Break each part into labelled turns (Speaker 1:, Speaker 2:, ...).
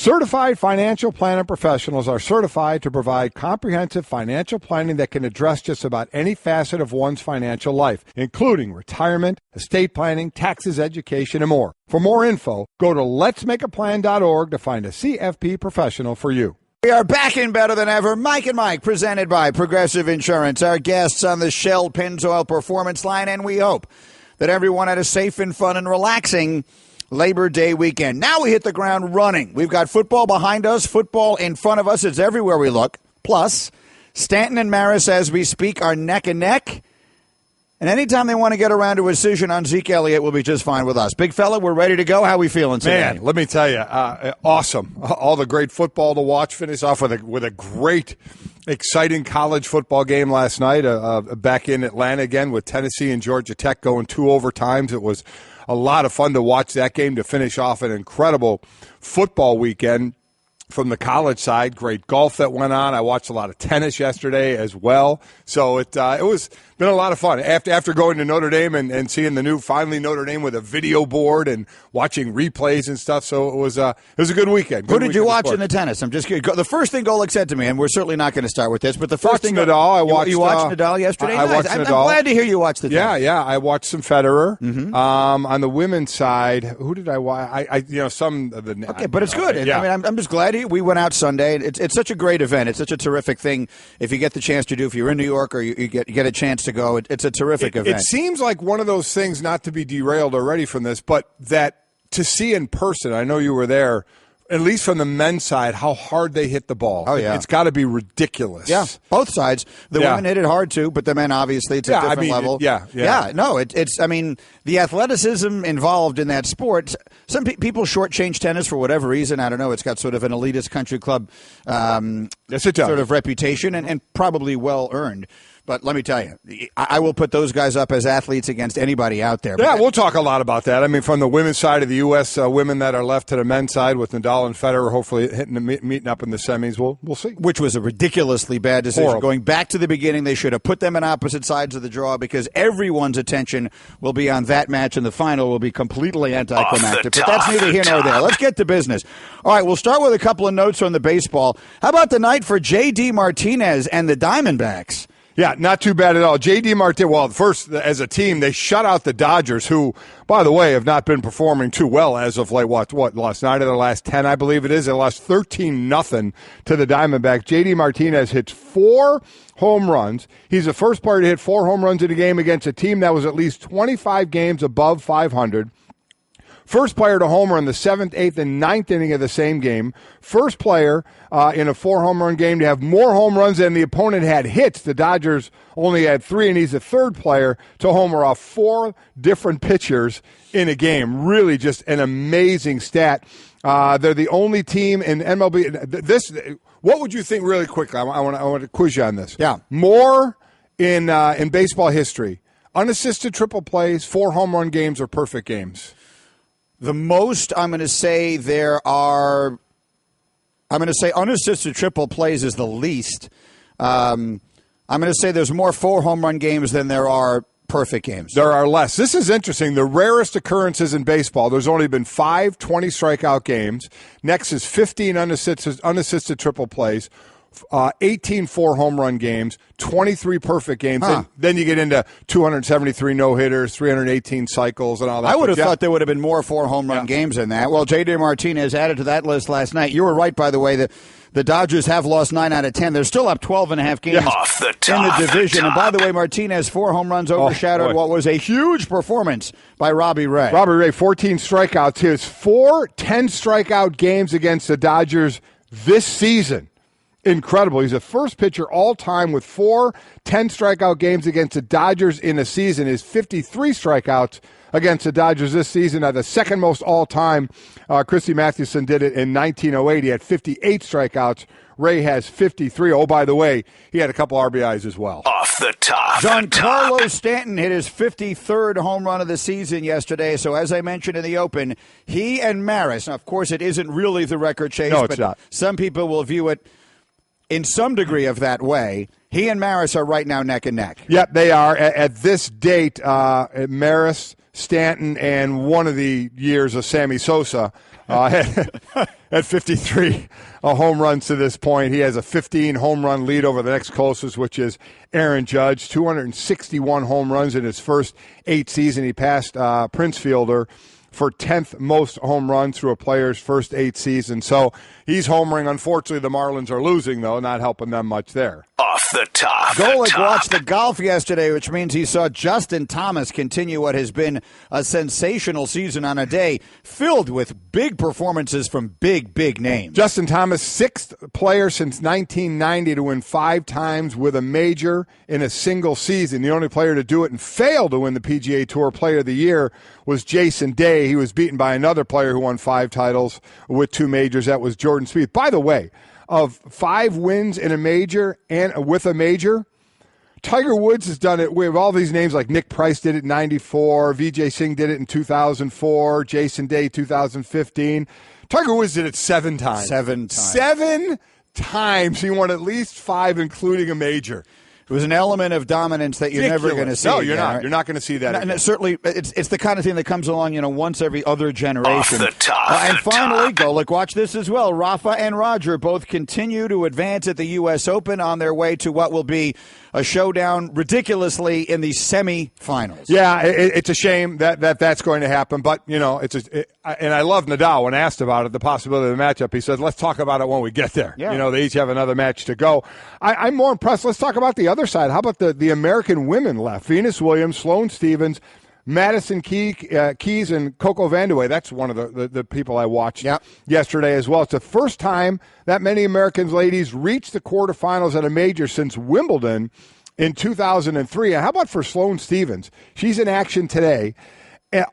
Speaker 1: Certified financial planner professionals are certified to provide comprehensive financial planning that can address just about any facet of one's financial life, including retirement, estate planning, taxes, education, and more. For more info, go to letsmakeaplan.org to find a CFP professional for you.
Speaker 2: We are back in better than ever. Mike and Mike, presented by Progressive Insurance. Our guests on the Shell Pennzoil Performance Line, and we hope that everyone had a safe and fun and relaxing Labor Day weekend. Now we hit the ground running. We've got football behind us, football in front of us. It's everywhere we look. Plus, Stanton and Maris, as we speak, are neck and neck. And anytime they want to get around to a decision on Zeke Elliott, will be just fine with us. Big fella, we're ready to go. How we feeling today?
Speaker 1: Man, let me tell you, awesome. All the great football to watch. Finish off with a great, exciting college football game last night. Back in Atlanta again with Tennessee and Georgia Tech going 2 overtimes. It was a lot of fun to watch that game to finish off an incredible football weekend from the college side. Great golf that went on. I watched a lot of tennis yesterday as well. So it was been a lot of fun. After going to Notre Dame and seeing the new, finally Notre Dame with a video board and watching replays and stuff. So it was a good weekend.
Speaker 2: Who did you watch in the tennis? I'm just curious. The first thing Golick said to me, and we're certainly not going to start with this, but the first thing
Speaker 1: Nadal.
Speaker 2: You watched Nadal yesterday?
Speaker 1: I watched Nadal.
Speaker 2: I'm glad to hear you watched the tennis.
Speaker 1: Yeah. I watched some Federer. Mm-hmm. On the women's side, who did I watch? Some of the.
Speaker 2: Okay, but it's good. Yeah. I mean, I'm just glad we went out Sunday. It's such a great event. It's such a terrific thing. If you get the chance to do, if you're in New York or you get a chance to go, it's a terrific event.
Speaker 1: It seems like one of those things, not to be derailed already from this, but that to see in person, I know you were there, at least from the men's side, how hard they hit the ball.
Speaker 2: Oh, yeah.
Speaker 1: It's got to be ridiculous.
Speaker 2: Yeah, both sides. The women hit it hard, too, but the men, obviously, it's a different level.
Speaker 1: Yeah.
Speaker 2: No, it's, I mean, the athleticism involved in that sport, some people shortchange tennis for whatever reason. I don't know. It's got sort of an elitist country club sort of reputation and probably well-earned. But let me tell you, I will put those guys up as athletes against anybody out there.
Speaker 1: Yeah, we'll talk a lot about that. I mean, from the women's side of the U.S. Women that are left to the men's side with Nadal and Federer hopefully meeting up in the semis, we'll see.
Speaker 2: Which was a ridiculously bad decision.
Speaker 1: Horrible.
Speaker 2: Going back to the beginning, they should have put them on opposite sides of the draw because everyone's attention will be on that match, and the final will be completely anticlimactic. But that's neither here nor there. Let's get to business. All right, we'll start with a couple of notes on the baseball. How about the night for J.D. Martinez and the Diamondbacks?
Speaker 1: Yeah, not too bad at all. J.D. Martinez, well, first, as a team, they shut out the Dodgers, who, by the way, have not been performing too well as of late. What, lost 9 of their last 10, I believe it is. They lost 13-0 to the Diamondbacks. J.D. Martinez hits 4 home runs. He's the first player to hit 4 home runs in a game against a team that was at least 25 games above 500. First player to homer in the 7th, 8th, and 9th inning of the same game. First player in a 4-home run game to have more home runs than the opponent had hits. The Dodgers only had 3, and he's the third player to homer off 4 different pitchers in a game. Really just an amazing stat. They're the only team in MLB. What would you think really quickly? I want to quiz you on this.
Speaker 2: Yeah.
Speaker 1: More in baseball history, unassisted triple plays, 4 home run games, or perfect games?
Speaker 2: The most, I'm going to say unassisted triple plays is the least. I'm going to say there's more 4 home run games than there are perfect games.
Speaker 1: There are less. This is interesting. The rarest occurrences in baseball, there's only been 5 20 strikeout games. Next is 15 unassisted triple plays. 18 4-home run games, 23 perfect games. Then you get into 273 no-hitters, 318 cycles, and all that.
Speaker 2: I would have thought there would have been more 4-home run games than that. Well, J.D. Martinez added to that list last night. You were right, by the way, that the Dodgers have lost 9 out of 10. They're still up 12.5 games in the division. And by the way, Martinez, 4 home runs overshadowed what was a huge performance by Robbie Ray.
Speaker 1: Robbie Ray, 14 strikeouts. His 4 10-strikeout games against the Dodgers this season. Incredible. He's the first pitcher all time with 4 10-strikeout games against the Dodgers in a season. His 53 strikeouts against the Dodgers this season are the second most all time. Christy Mathewson did it in 1908. He had 58 strikeouts. Ray has 53. Oh, by the way, he had a couple RBIs as well.
Speaker 3: Off the top.
Speaker 2: Giancarlo Stanton hit his 53rd home run of the season yesterday. So as I mentioned in the open, he and Maris, now, of course it isn't really the record chase,
Speaker 1: but not.
Speaker 2: Some people will view it in some degree of that way. He and Maris are right now neck and neck.
Speaker 1: Yep, they are. At this date, Maris, Stanton, and one of the years of Sammy Sosa At 53 home runs to this point. He has a 15 home run lead over the next closest, which is Aaron Judge. 261 home runs in his first 8 seasons. He passed Prince Fielder for 10th most home runs through a player's first 8 seasons. So he's homering. Unfortunately, the Marlins are losing, though, not helping them much there.
Speaker 3: Off the top.
Speaker 2: Golic watched the golf yesterday, which means he saw Justin Thomas continue what has been a sensational season on a day filled with big performances from big, big names.
Speaker 1: Justin Thomas, 6th player since 1990 to win 5 times with a major in a single season. The only player to do it and fail to win the PGA Tour Player of the Year was Jason Day. He was beaten by another player who won 5 titles with 2 majors. That was Jordan Spieth. By the way, of 5 wins in a major and with a major, Tiger Woods has done it. We have all these names like Nick Price did it in 94, Vijay Singh did it in 2004, Jason Day 2015. Tiger Woods did it 7 times.
Speaker 2: 7 times.
Speaker 1: 7 times. He won at least 5, including a major.
Speaker 2: It was an element of dominance that you're never going to see.
Speaker 1: No, you're
Speaker 2: again,
Speaker 1: not.
Speaker 2: right?
Speaker 1: You're not going to see that.
Speaker 2: And certainly, it's the kind of thing that comes along, once every other generation.
Speaker 3: Off the top.
Speaker 2: And finally, Golic, watch this as well. Rafa and Roger both continue to advance at the U.S. Open on their way to what will be a showdown ridiculously in the semifinals.
Speaker 1: Yeah, it's a shame that that's going to happen. But, and I love Nadal when asked about it, the possibility of the matchup. He said, let's talk about it when we get there.
Speaker 2: Yeah.
Speaker 1: They each have another match to go. I'm more impressed. Let's talk about the other side. How about the American women left? Venus Williams, Sloane Stephens, Madison Keys, and Coco Vandeweghe. That's one of the people I watched yesterday as well. It's the first time that many American ladies reached the quarterfinals at a major since Wimbledon in 2003. And how about for Sloane Stephens? She's in action today.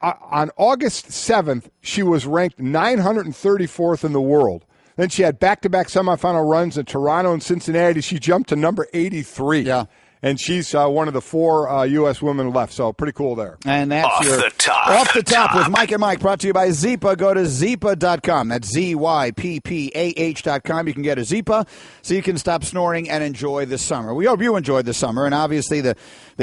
Speaker 1: On August 7th, she was ranked 934th in the world. Then she had back-to-back semifinal runs in Toronto and Cincinnati. She jumped to number 83.
Speaker 2: Yeah.
Speaker 1: And she's one of the 4 U.S. women left, so pretty cool there.
Speaker 2: And that's
Speaker 3: Off the top.
Speaker 2: Off the top with Mike and Mike, brought to you by Zyppah. Go to Zyppah.com. That's ZYPPAH.com. You can get a Zyppah so you can stop snoring and enjoy the summer. We hope you enjoyed the summer, and obviously the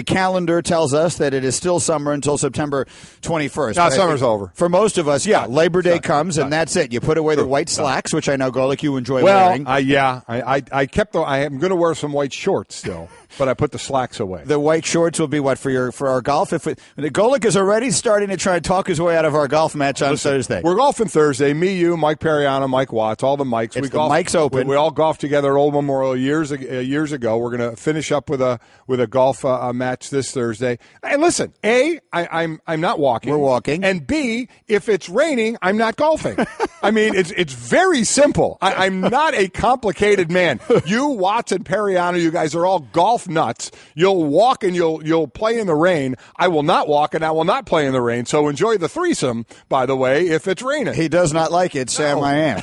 Speaker 2: calendar tells us that it is still summer until September 21st.
Speaker 1: No, summer's over.
Speaker 2: For most of us, Labor Day comes, and that's it. You put away the white slacks, which I know, Golic, you enjoy wearing.
Speaker 1: I kept I am going to wear some white shorts still, but I put the slacks away.
Speaker 2: The white shorts will be what for our golf? Golic is already starting to try to talk his way out of our golf match on Thursday.
Speaker 1: We're golfing Thursday. Me, you, Mike Periano, Mike Watts, all the Mikes.
Speaker 2: It's the Mike's Open.
Speaker 1: We all golfed together at Old Memorial years ago. We're going to finish up with a golf match this Thursday. And listen, I'm not walking.
Speaker 2: We're walking.
Speaker 1: And B, if it's raining, I'm not golfing. I mean, it's very simple. I'm not a complicated man. You, Watts, and Periano, you guys are all golf nuts. You'll walk and you'll play in the rain. I will not walk and I will not play in the rain. So enjoy the threesome, by the way, if it's raining.
Speaker 2: He does not like it, Sam. I am.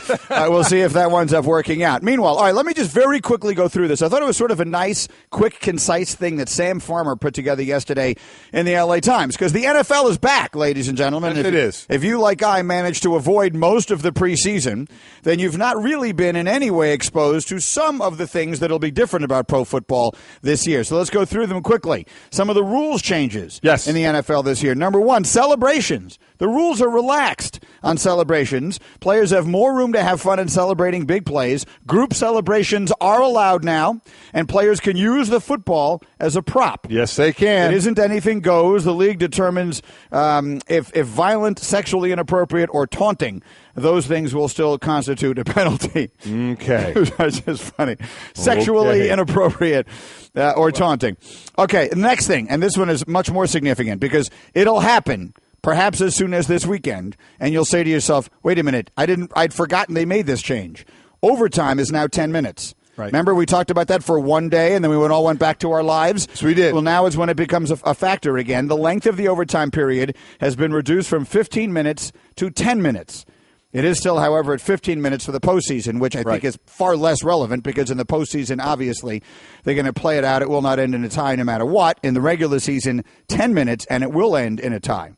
Speaker 2: We'll see if that winds up working out. Meanwhile, all right, let me just very quickly go through this. I thought it was sort of a nice, quick, concise thing that Sam Farmer put together yesterday in the LA Times, because the NFL is back, ladies and gentlemen.
Speaker 1: Yes, it is.
Speaker 2: If you, like I, managed to avoid most of the preseason, then you've not really been in any way exposed to some of the things that will be different about pro football this year. So let's go through them quickly. Some of the rules changes in the NFL this year. Number 1, celebrations. The rules are relaxed on celebrations. Players have more room to have fun in celebrating big plays. Group celebrations are allowed now, and players can use the football as a prop.
Speaker 1: Yes, they can.
Speaker 2: It isn't anything goes. The league determines if violent, sexually inappropriate, or taunting, those things will still constitute a penalty.
Speaker 1: Okay.
Speaker 2: That's just funny. Sexually inappropriate or taunting. Okay, next thing, and this one is much more significant because it'll happen perhaps as soon as this weekend, and you'll say to yourself, wait a minute, I'd forgotten they made this change. Overtime is now 10 minutes. Right. Remember, we talked about that for one day, and then we all went back to our lives?
Speaker 1: Yes, we did.
Speaker 2: Well, now is when it becomes a factor again. The length of the overtime period has been reduced from 15 minutes to 10 minutes. It is still, however, at 15 minutes for the postseason, which I think is far less relevant because in the postseason, obviously, they're going to play it out. It will not end in a tie no matter what. In the regular season, 10 minutes, and it will end in a tie.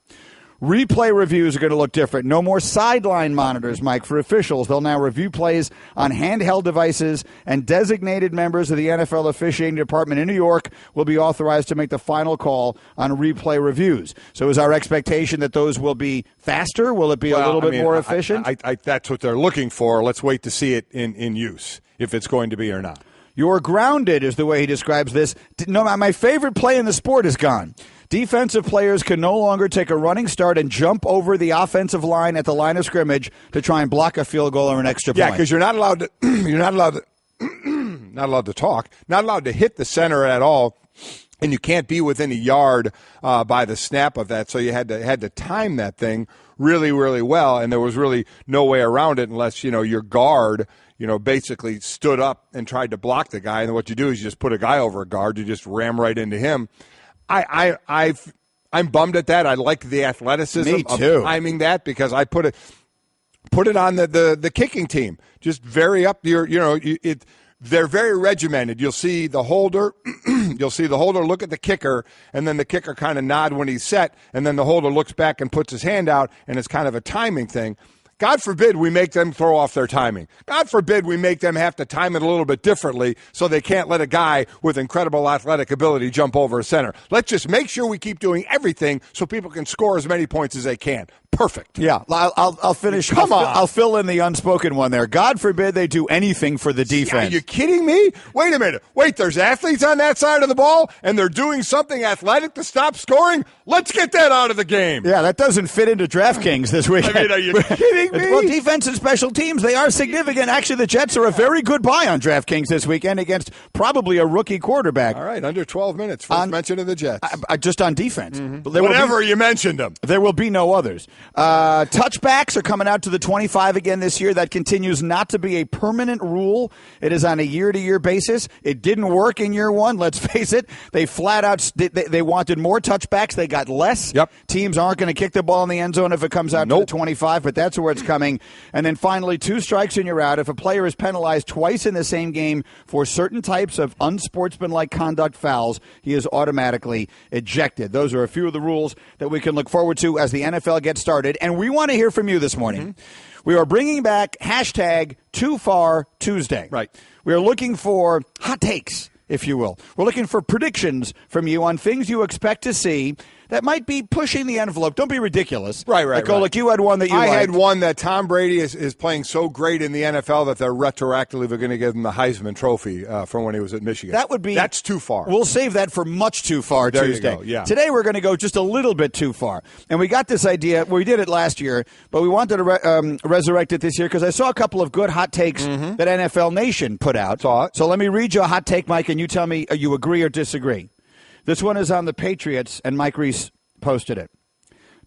Speaker 2: Replay reviews are going to look different. No more sideline monitors, Mike, for officials. They'll now review plays on handheld devices, and designated members of the NFL officiating department in New York will be authorized to make the final call on replay reviews. So is our expectation that those will be faster? Will it be a little bit more efficient?
Speaker 1: That's what they're looking for. Let's wait to see it in use, if it's going to be or not.
Speaker 2: You're grounded is the way he describes this. No, my favorite play in the sport is gone. Defensive players can no longer take a running start and jump over the offensive line at the line of scrimmage to try and block a field goal or an extra point.
Speaker 1: Yeah, because you're not allowed to. You're not allowed to talk. Not allowed to hit the center at all, and you can't be within a yard by the snap of that. So you had to time that thing really, really well, and there was really no way around it unless your guard basically stood up and tried to block the guy. And what you do is you just put a guy over a guard. You just ram right into him. I'm bummed at that. I like the athleticism of timing that, because I put it on the kicking team. Just very up your, they're very regimented. You'll see the holder, look at the kicker, and then the kicker kind of nod when he's set, and then the holder looks back and puts his hand out, and it's kind of a timing thing. God forbid we make them throw off their timing. God forbid we make them have to time it a little bit differently so they can't let a guy with incredible athletic ability jump over a center. Let's just make sure we keep doing everything so people can score as many points as they can. Perfect.
Speaker 2: Yeah, I'll finish. Come on. I'll fill in the unspoken one there. God forbid they do anything for the defense.
Speaker 1: Are you kidding me? Wait a minute. Wait, there's athletes on that side of the ball, and they're doing something athletic to stop scoring? Let's get that out of the game.
Speaker 2: Yeah, that doesn't fit into DraftKings this weekend.
Speaker 1: I mean, are you kidding me?
Speaker 2: Well, defense and special teams, they are significant. Actually, the Jets are a very good buy on DraftKings this weekend against probably a rookie quarterback.
Speaker 1: All right, under 12 minutes. First mention of the Jets.
Speaker 2: Just on defense.
Speaker 1: Mm-hmm. Whatever, you mentioned them.
Speaker 2: There will be no others. Touchbacks are coming out to the 25 again this year. That continues not to be a permanent rule. It is on a year-to-year basis. It didn't work in year one, let's face it. They flat out they wanted more touchbacks. They got less.
Speaker 1: Yep.
Speaker 2: Teams aren't going to kick the ball in the end zone if it comes out to the 25, but that's where it's coming. And then finally, 2 strikes and you're out. If a player is penalized twice in the same game for certain types of unsportsmanlike conduct fouls, he is automatically ejected. Those are a few of the rules that we can look forward to as the NFL gets started. And we want to hear from you this morning. Mm-hmm. We are bringing back hashtag Too Far Tuesday.
Speaker 1: Right.
Speaker 2: We are looking for hot takes, if you will. We're looking for predictions from you on things you expect to see that might be pushing the envelope. Don't be ridiculous.
Speaker 1: Right.
Speaker 2: Like you had one that you liked.
Speaker 1: I had one that Tom Brady is playing so great in the NFL that they're retroactively going to give him the Heisman Trophy from when he was at Michigan. That's too far.
Speaker 2: We'll save that for much too far
Speaker 1: there
Speaker 2: Tuesday.
Speaker 1: You go, yeah.
Speaker 2: Today we're going to go just a little bit too far. And we got this idea. We did it last year, but we wanted to resurrect it this year because I saw a couple of good hot takes that NFL Nation put out.
Speaker 1: Saw it.
Speaker 2: So let me read you a hot take, Mike, and you tell me you agree or disagree. This one is on the Patriots, and Mike Reese posted it.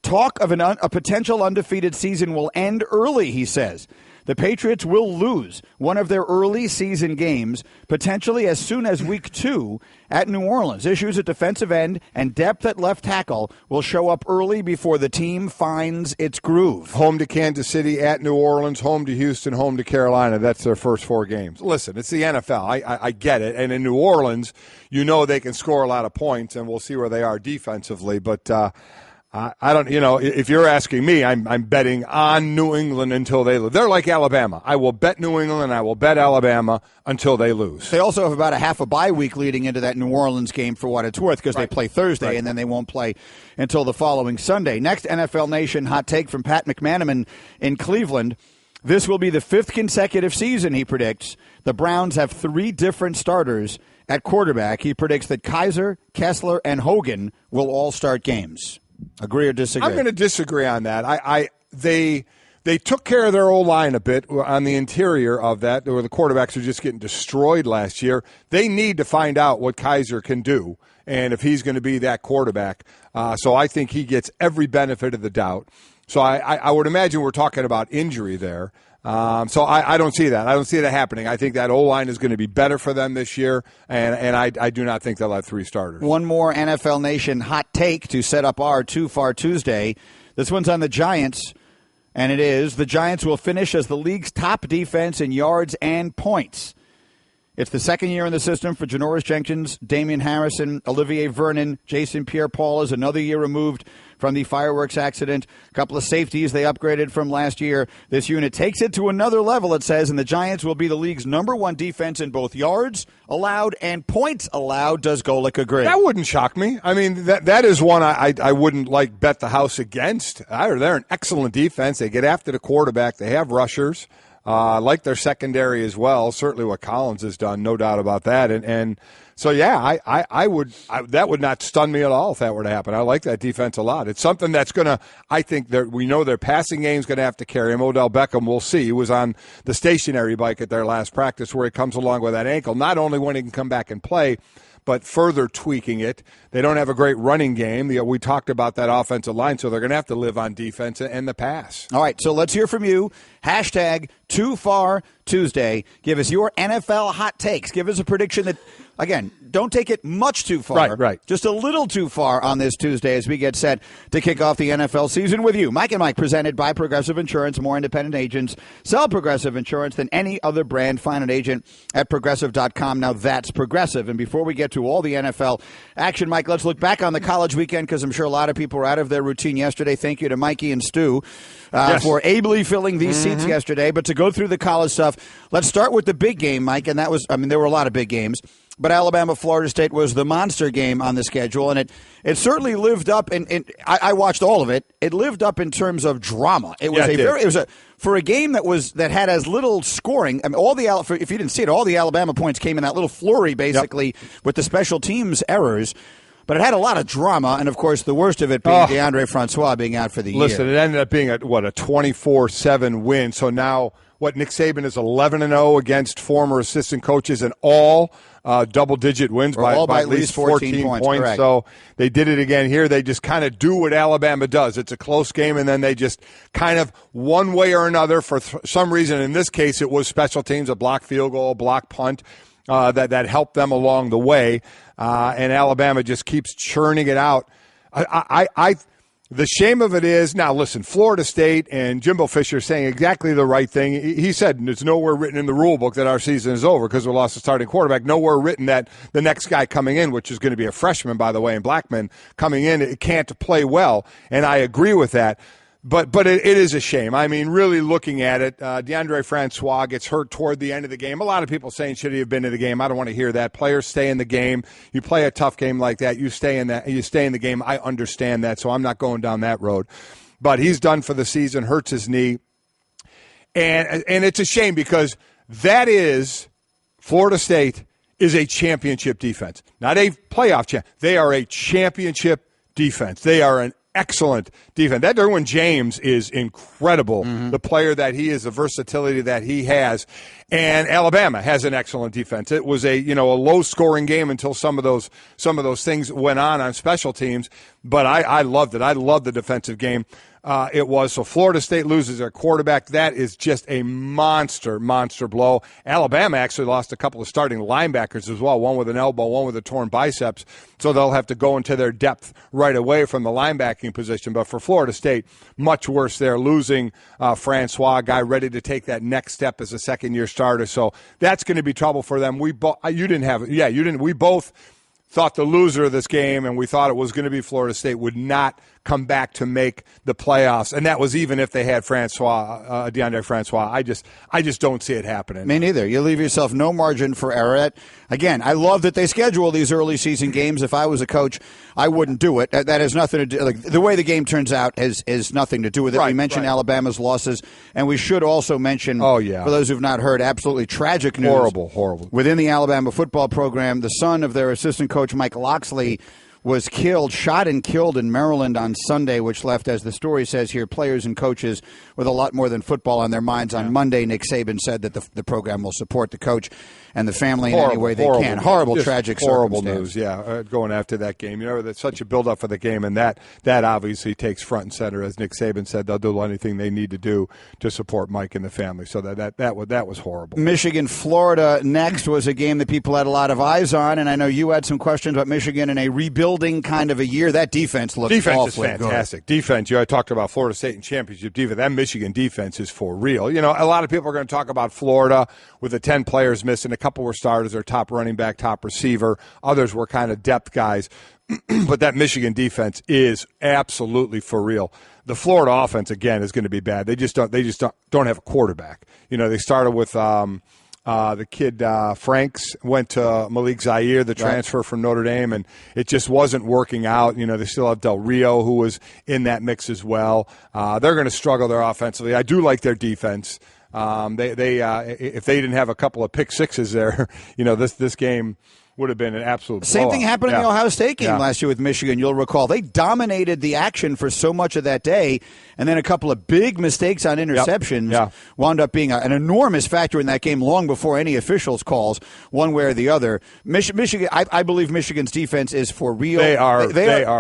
Speaker 2: Talk of a potential undefeated season will end early, he says. The Patriots will lose one of their early season games, potentially as soon as week 2 at New Orleans. Issues at defensive end and depth at left tackle will show up early before the team finds its groove.
Speaker 1: Home to Kansas City, at New Orleans, home to Houston, home to Carolina. That's their first 4 games. Listen, it's the NFL. I get it. And in New Orleans, they can score a lot of points, and we'll see where they are defensively. But I don't, if you're asking me, I'm betting on New England until they lose. They're like Alabama. I will bet New England and I will bet Alabama until they lose.
Speaker 2: They also have about a half a bye week leading into that New Orleans game for what it's worth because they play Thursday and then they won't play until the following Sunday. Next NFL Nation hot take from Pat McManaman in Cleveland. This will be the 5th consecutive season, he predicts. The Browns have 3 different starters at quarterback. He predicts that Kaiser, Kessler, and Hogan will all start games. Agree or disagree?
Speaker 1: I'm going to disagree on that. They took care of their O-line a bit on the interior of that, where the quarterbacks are just getting destroyed last year. They need to find out what Kaiser can do and if he's going to be that quarterback. So I think he gets every benefit of the doubt. So I would imagine we're talking about injury there. So I don't see that. I don't see that happening. I think that O-line is going to be better for them this year, and I do not think they'll have 3 starters.
Speaker 2: One more NFL Nation hot take to set up our Too Far Tuesday. This one's on the Giants, and it is the Giants will finish as the league's top defense in yards and points. It's the second year in the system for Janoris Jenkins, Damian Harrison, Olivier Vernon, Jason Pierre-Paul is another year removed from the fireworks accident. A couple of safeties they upgraded from last year. This unit takes it to another level, it says, and the Giants will be the league's #1 defense in both yards allowed and points allowed. Does Golick agree?
Speaker 1: That wouldn't shock me. I mean, that is one I wouldn't bet the house against. They're an excellent defense. They get after the quarterback. They have rushers. I like their secondary as well. Certainly what Collins has done, no doubt about that. And so, yeah, that would not stun me at all if that were to happen. I like that defense a lot. It's something that's going to, I think, we know their passing game's going to have to carry him. Odell Beckham, we'll see. He was on the stationary bike at their last practice where he comes along with that ankle, not only when he can come back and play, but further tweaking it. They don't have a great running game. We talked about that offensive line, so they're going to have to live on defense and the pass.
Speaker 2: All right, so let's hear from you. Hashtag Too Far Tuesday. Give us your NFL hot takes. Give us a prediction that, again, don't take it much too far.
Speaker 1: Right.
Speaker 2: Just a little too far on this Tuesday as we get set to kick off the NFL season with you. Mike and Mike, presented by Progressive Insurance. More independent agents sell Progressive Insurance than any other brand. Find an agent at Progressive.com. Now that's Progressive. And before we get to all the NFL action, Mike, let's look back on the college weekend because I'm sure a lot of people were out of their routine yesterday. Thank you to Mikey and Stu for ably filling these seats yesterday. But to go through the college stuff, let's start with the big game, Mike. And that was, there were a lot of big games. But Alabama-Florida State was the monster game on the schedule, and it certainly lived up. And I watched all of it. It lived up in terms of drama. It was for a game that had as little scoring. I mean, if you didn't see it, all the Alabama points came in that little flurry, basically, with the special teams errors. But it had a lot of drama, and of course, the worst of it being DeAndre Francois being out for the year.
Speaker 1: Listen, it ended up being a 24-7 win. So now, Nick Saban is 11-0 against former assistant coaches and all double-digit wins by at least 14 points. So they did it again here. They just kind of do what Alabama does. It's a close game, and then they just kind of one way or another, for some reason, in this case, it was special teams, a block field goal, a block punt, that helped them along the way. And Alabama just keeps churning it out. The shame of it is, now listen, Florida State and Jimbo Fisher saying exactly the right thing. He said there's nowhere written in the rule book that our season is over because we lost a starting quarterback. Nowhere written that the next guy coming in, which is going to be a freshman, by the way, and Blackman coming in, it can't play well. And I agree with that. But it is a shame. I mean, really looking at it, DeAndre Francois gets hurt toward the end of the game. A lot of people saying, should he have been in the game? I don't want to hear that. Players stay in the game. You play a tough game like that, you stay in the game. I understand that, so I'm not going down that road. But he's done for the season, hurts his knee. And it's a shame because that is Florida State is a championship defense, not a playoff champ. They are a championship defense. They are an excellent defense. That Derwin James is incredible. The player that he is, the versatility that he has, and Alabama has an excellent defense. It was a low scoring game until some of those things went on special teams. But I loved it. I loved the defensive game. It was. So Florida State loses their quarterback. That is just a monster blow. Alabama actually lost a couple of starting linebackers as well, one with an elbow, one with a torn biceps. So they'll have to go into their depth right away from the linebacking position. But for Florida State, much worse there, losing Francois, a guy ready to take that next step as a second-year starter. So that's going to be trouble for them. We both thought the loser of this game, and we thought it was going to be Florida State, would not come back to make the playoffs, and that was even if they had DeAndre Francois. I just don't see it happening.
Speaker 2: Me neither. You leave yourself no margin for error. Again, I love that they schedule these early season games. If I was a coach, I wouldn't do it. That has nothing to do. Like, the way the game turns out has nothing to do with it. We mentioned Alabama's losses, and we should also mention, for those who've not heard, absolutely tragic news.
Speaker 1: Horrible.
Speaker 2: Within the Alabama football program, the son of their assistant coach, Mike Loxley, was shot and killed in Maryland on Sunday, which left, as the story says here, players and coaches with a lot more than football on their minds. On Monday, Nick Saban said that the program will support the coach and the family in any way they can. Tragic
Speaker 1: news, going after that game. That's such a build-up for the game, and that obviously takes front and center. As Nick Saban said, they'll do anything they need to do to support Mike and the family. So that was horrible.
Speaker 2: Michigan, Florida next was a game that people had a lot of eyes on, and I know you had some questions about Michigan in a rebuild rebuilding kind of a year. That defense looks awfully
Speaker 1: is fantastic. Defense, I talked about Florida State and championship defense. That Michigan defense is for real. A lot of people are going to talk about Florida with the 10 players missing. A couple were starters, their top running back, top receiver. Others were kind of depth guys. But that Michigan defense is absolutely for real. The Florida offense, again, is going to be bad. They just don't have a quarterback. They started with the kid Franks, went to Malik Zaire, the transfer from Notre Dame, and it just wasn't working out. They still have Del Rio, who was in that mix as well. They're going to struggle there offensively. I do like their defense. If they didn't have a couple of pick sixes there, this game would have been an absolute
Speaker 2: Same
Speaker 1: blowout.
Speaker 2: thing happened in the Ohio State game last year with Michigan, you'll recall. They dominated the action for so much of that day, and then a couple of big mistakes on interceptions wound up being an enormous factor in that game long before any officials' calls, one way or the other. Michigan, I believe Michigan's defense is for real.
Speaker 1: They are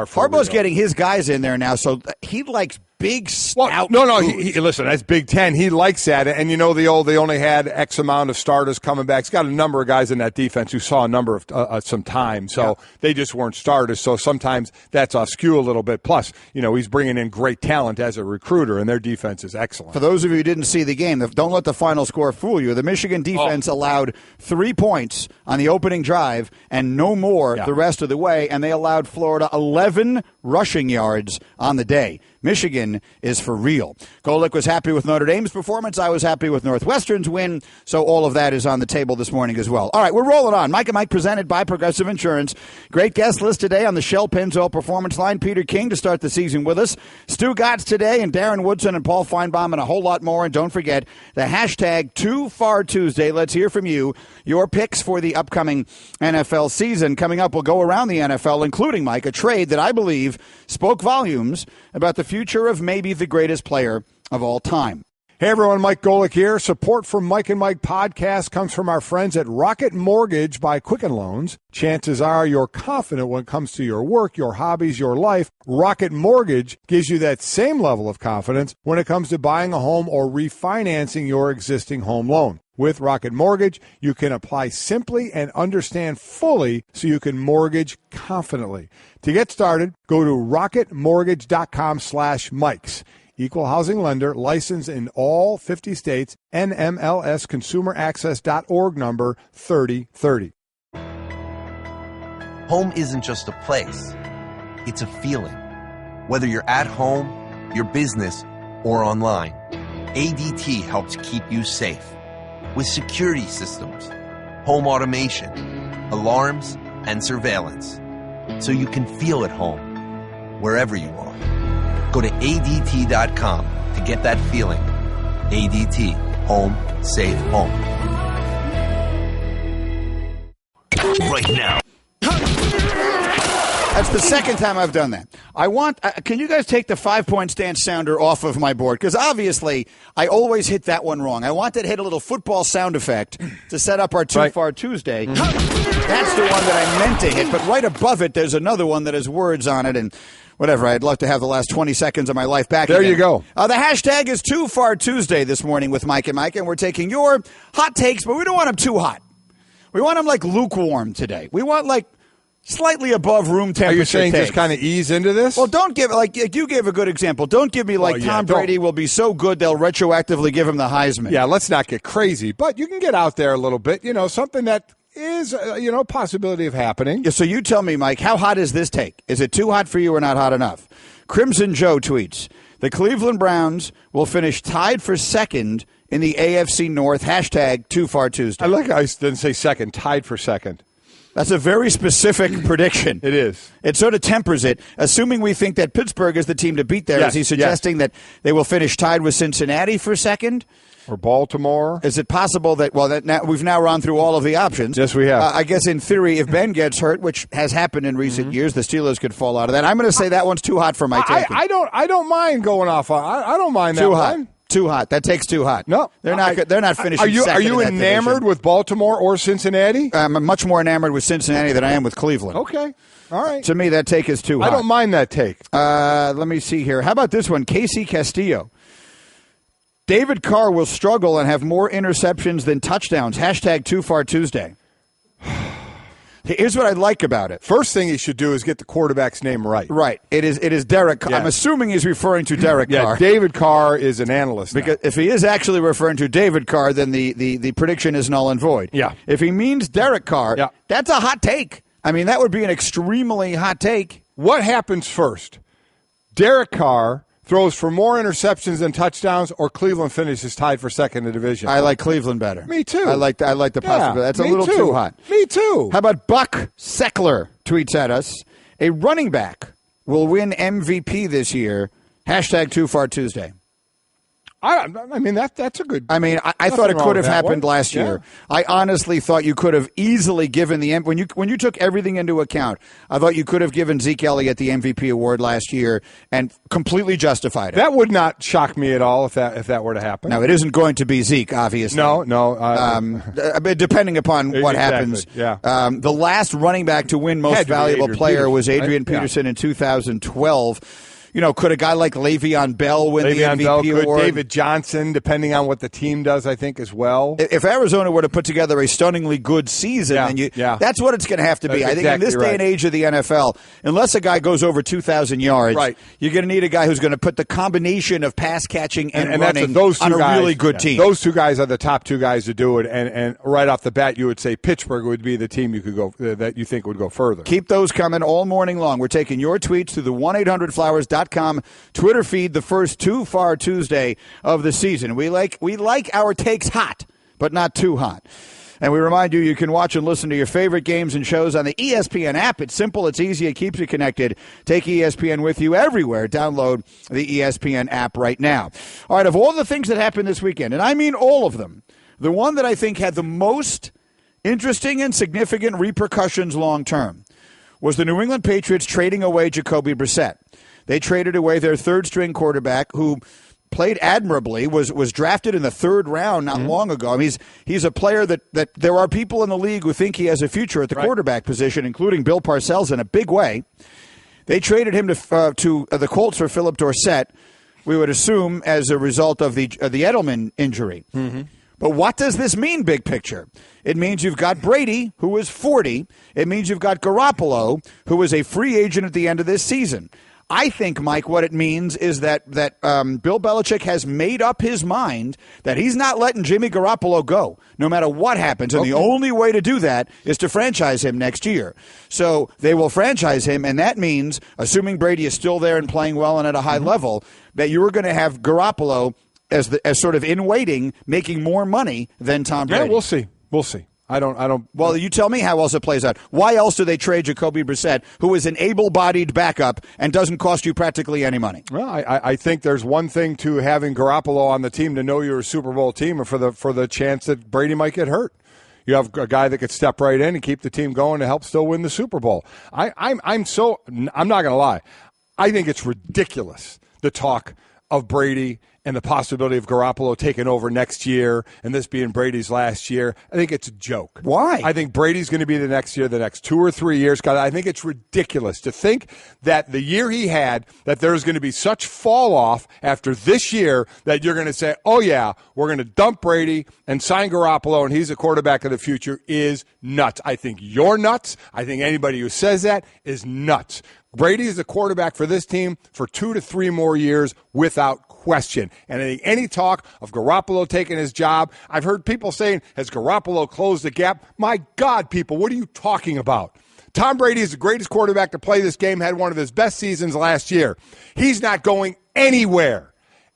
Speaker 1: for
Speaker 2: Harbaugh's
Speaker 1: real.
Speaker 2: getting his guys in there now, so he likes big, stout
Speaker 1: listen, that's Big Ten. He likes that. And they only had X amount of starters coming back. He's got a number of guys in that defense who saw a number of some time. So they just weren't starters. So sometimes that's skew a little bit. Plus, he's bringing in great talent as a recruiter, and their defense is excellent.
Speaker 2: For those of you who didn't see the game, don't let the final score fool you. The Michigan defense allowed 3 points on the opening drive and no more the rest of the way, and they allowed Florida 11 rushing yards on the day. Michigan is for real. Golick was happy with Notre Dame's performance. I was happy with Northwestern's win. So all of that is on the table this morning as well. All right, we're rolling on. Mike and Mike presented by Progressive Insurance. Great guest list today on the Shell Pennzoil Performance Line. Peter King to start the season with us. Stu Gotts today, and Darren Woodson and Paul Feinbaum, and a whole lot more. And don't forget the hashtag #TooFarTuesday. Let's hear from you. Your picks for the upcoming NFL season. Coming up, we'll go around the NFL, including, Mike, a trade that I believe spoke volumes about the future of maybe the greatest player of all time.
Speaker 1: Hey everyone, Mike Golick here. Support for Mike and Mike podcast comes from our friends at Rocket Mortgage by Quicken Loans. Chances are you're confident when it comes to your work, your hobbies, your life. Rocket Mortgage gives you that same level of confidence when it comes to buying a home or refinancing your existing home loan. With Rocket Mortgage, you can apply simply and understand fully so you can mortgage confidently. To get started, go to rocketmortgage.com/Mikes. Equal housing lender, licensed in all 50 states, NMLS consumeraccess.org number 3030.
Speaker 3: Home isn't just a place, it's a feeling. Whether you're at home, your business, or online, ADT helps keep you safe. With security systems, home automation, alarms, and surveillance, so you can feel at home wherever you are. Go to ADT.com to get that feeling. ADT. Home. Safe home.
Speaker 4: Right now.
Speaker 2: That's the second time I've done that. Can you guys take the 5-point stance sounder off of my board? Because obviously, I always hit that one wrong. I wanted to hit a little football sound effect to set up our Too Far Tuesday. That's the one that I meant to hit, but right above it, there's another one that has words on it, and whatever. I'd love to have the last 20 seconds of my life back
Speaker 1: There
Speaker 2: again.
Speaker 1: you go.
Speaker 2: The hashtag is Too Far Tuesday this morning with Mike and Mike, and we're taking your hot takes, but we don't want them too hot. We want them like lukewarm today. We want like slightly above room temperature.
Speaker 1: Are you saying
Speaker 2: takes.
Speaker 1: just kind of ease into this?
Speaker 2: Well, don't give like you gave a good example. Don't give me like Tom Brady will be so good they'll retroactively give him the Heisman.
Speaker 1: Yeah, let's not get crazy, but you can get out there a little bit. Something that is possibility of happening.
Speaker 2: Yeah, so you tell me, Mike, how hot is this take? Is it too hot for you or not hot enough? Crimson Joe tweets, the Cleveland Browns will finish tied for second in the AFC North. Hashtag Too Far Tuesday.
Speaker 1: I like how I didn't say second, tied for second.
Speaker 2: That's a very specific prediction.
Speaker 1: It is.
Speaker 2: It sort of tempers it. Assuming we think that Pittsburgh is the team to beat there,
Speaker 1: Yes,
Speaker 2: is he suggesting that they will finish tied with Cincinnati for second?
Speaker 1: Or Baltimore?
Speaker 2: Is it possible that, we've now run through all of the options.
Speaker 1: Yes, we have.
Speaker 2: I guess in theory, if Ben gets hurt, which has happened in recent years, the Steelers could fall out of that. I'm going to say that one's too hot for my taking.
Speaker 1: I don't mind going off. I don't mind that
Speaker 2: Too hot.
Speaker 1: one.
Speaker 2: Too hot. That takes too hot.
Speaker 1: No,
Speaker 2: they're not finishing.
Speaker 1: Are you
Speaker 2: second in that
Speaker 1: enamored
Speaker 2: division.
Speaker 1: with Baltimore or Cincinnati?
Speaker 2: I'm much more enamored with Cincinnati than I am with Cleveland.
Speaker 1: Okay, all right.
Speaker 2: To me, that take is too hot.
Speaker 1: I don't mind that take.
Speaker 2: Let me see here. How about this one? Casey Castillo. David Carr will struggle and have more interceptions than touchdowns. Hashtag Too Far Tuesday. Here's what I like about it.
Speaker 1: First thing he should do is get the quarterback's name right.
Speaker 2: Right. It is Derek Carr.
Speaker 1: Yes.
Speaker 2: I'm assuming he's referring to Derek Carr.
Speaker 1: David Carr is an analyst
Speaker 2: Because if he is actually referring to David Carr, then the prediction is null and void.
Speaker 1: Yeah.
Speaker 2: If he means Derek Carr,
Speaker 1: Yeah.
Speaker 2: that's a hot take. I mean, that would be an extremely hot take.
Speaker 1: What happens first? Derek Carr throws for more interceptions than touchdowns, or Cleveland finishes tied for second in the division?
Speaker 2: I like Cleveland better.
Speaker 1: Me too.
Speaker 2: I like the possibility. That's a
Speaker 1: me
Speaker 2: little too hot.
Speaker 1: Me too.
Speaker 2: How about Buck Seckler tweets at us, a running back will win MVP this year, hashtag Too Far Tuesday.
Speaker 1: I mean, that's a good.
Speaker 2: I mean, I thought it
Speaker 1: wrong
Speaker 2: could
Speaker 1: with
Speaker 2: have
Speaker 1: that
Speaker 2: happened
Speaker 1: one.
Speaker 2: last year.
Speaker 1: Yeah.
Speaker 2: I honestly thought you could have easily given when you took everything into account. I thought you could have given Zeke Elliott the MVP award last year and completely justified it.
Speaker 1: That would not shock me at all if that were to happen.
Speaker 2: Now, it isn't going to be Zeke, obviously.
Speaker 1: No.
Speaker 2: Depending upon what
Speaker 1: Exactly,
Speaker 2: happens.
Speaker 1: yeah.
Speaker 2: The last running back to win most
Speaker 1: Had to be
Speaker 2: valuable
Speaker 1: Adrian
Speaker 2: player was
Speaker 1: Peterson,
Speaker 2: Adrian
Speaker 1: right? Yeah.
Speaker 2: Peterson in 2012. You know, could a guy like Le'Veon Bell win
Speaker 1: Le'Veon
Speaker 2: the
Speaker 1: Bell
Speaker 2: MVP
Speaker 1: could,
Speaker 2: award?
Speaker 1: David Johnson, depending on what the team does, I think, as well.
Speaker 2: If Arizona were to put together a stunningly good season, then that's what it's going to have to be.
Speaker 1: That's
Speaker 2: I think in this
Speaker 1: exactly
Speaker 2: day and age of the NFL, unless a guy goes over 2,000 yards,
Speaker 1: Right.
Speaker 2: you're going to need a guy who's going to put the combination of pass catching and
Speaker 1: that's
Speaker 2: running
Speaker 1: those two
Speaker 2: on a
Speaker 1: guys,
Speaker 2: really good team.
Speaker 1: Those two guys are the top two guys to do it, and right off the bat, you would say Pittsburgh would be the team you could go that you think would go further.
Speaker 2: Keep those coming all morning long. We're taking your tweets to the 1-800-Flowers.com Twitter feed the first Too Far Tuesday of the season. We like our takes hot, but not too hot. And we remind you, you can watch and listen to your favorite games and shows on the ESPN app. It's simple, it's easy, it keeps you connected. Take ESPN with you everywhere. Download the ESPN app right now. All right, of all the things that happened this weekend, and I mean all of them, the one that I think had the most interesting and significant repercussions long term was the New England Patriots trading away Jacoby Brissett. They traded away their third-string quarterback who played admirably, was drafted in the third round not long ago. I mean, he's a player that there are people in the league who think he has a future at the quarterback position, including Bill Parcells in a big way. They traded him to the Colts for Philip Dorsett, we would assume, as a result of the Edelman injury. Mm-hmm. But what does this mean, big picture? It means you've got Brady, who is 40. It means you've got Garoppolo, who is a free agent at the end of this season. I think, Mike, what it means is that Bill Belichick has made up his mind that he's not letting Jimmy Garoppolo go, no matter what happens. And the only way to do that is to franchise him next year. So they will franchise him, and that means, assuming Brady is still there and playing well and at a high level, that you are going to have Garoppolo as sort of in waiting, making more money than Tom Brady.
Speaker 1: Yeah, we'll see. We'll see. I don't.
Speaker 2: Well, you tell me how else it plays out. Why else do they trade Jacoby Brissett, who is an able-bodied backup and doesn't cost you practically any money?
Speaker 1: Well, I think there's one thing to having Garoppolo on the team to know you're a Super Bowl team, and for the chance that Brady might get hurt. You have a guy that could step right in and keep the team going to help still win the Super Bowl. I'm not going to lie. I think it's ridiculous, the talk of Brady and the possibility of Garoppolo taking over next year and this being Brady's last year. I think it's a joke.
Speaker 2: Why?
Speaker 1: I think Brady's going to be the next 2 or 3 years. I think it's ridiculous to think that the year he had, that there's going to be such fall off after this year that you're going to say, oh, yeah, we're going to dump Brady and sign Garoppolo and he's the quarterback of the future is nuts. I think you're nuts. I think anybody who says that is nuts. Brady is the quarterback for this team for 2 to 3 more years without question. And I think any talk of Garoppolo taking his job, I've heard people saying, has Garoppolo closed the gap? My God, people, what are you talking about? Tom Brady is the greatest quarterback to play this game, had one of his best seasons last year. He's not going anywhere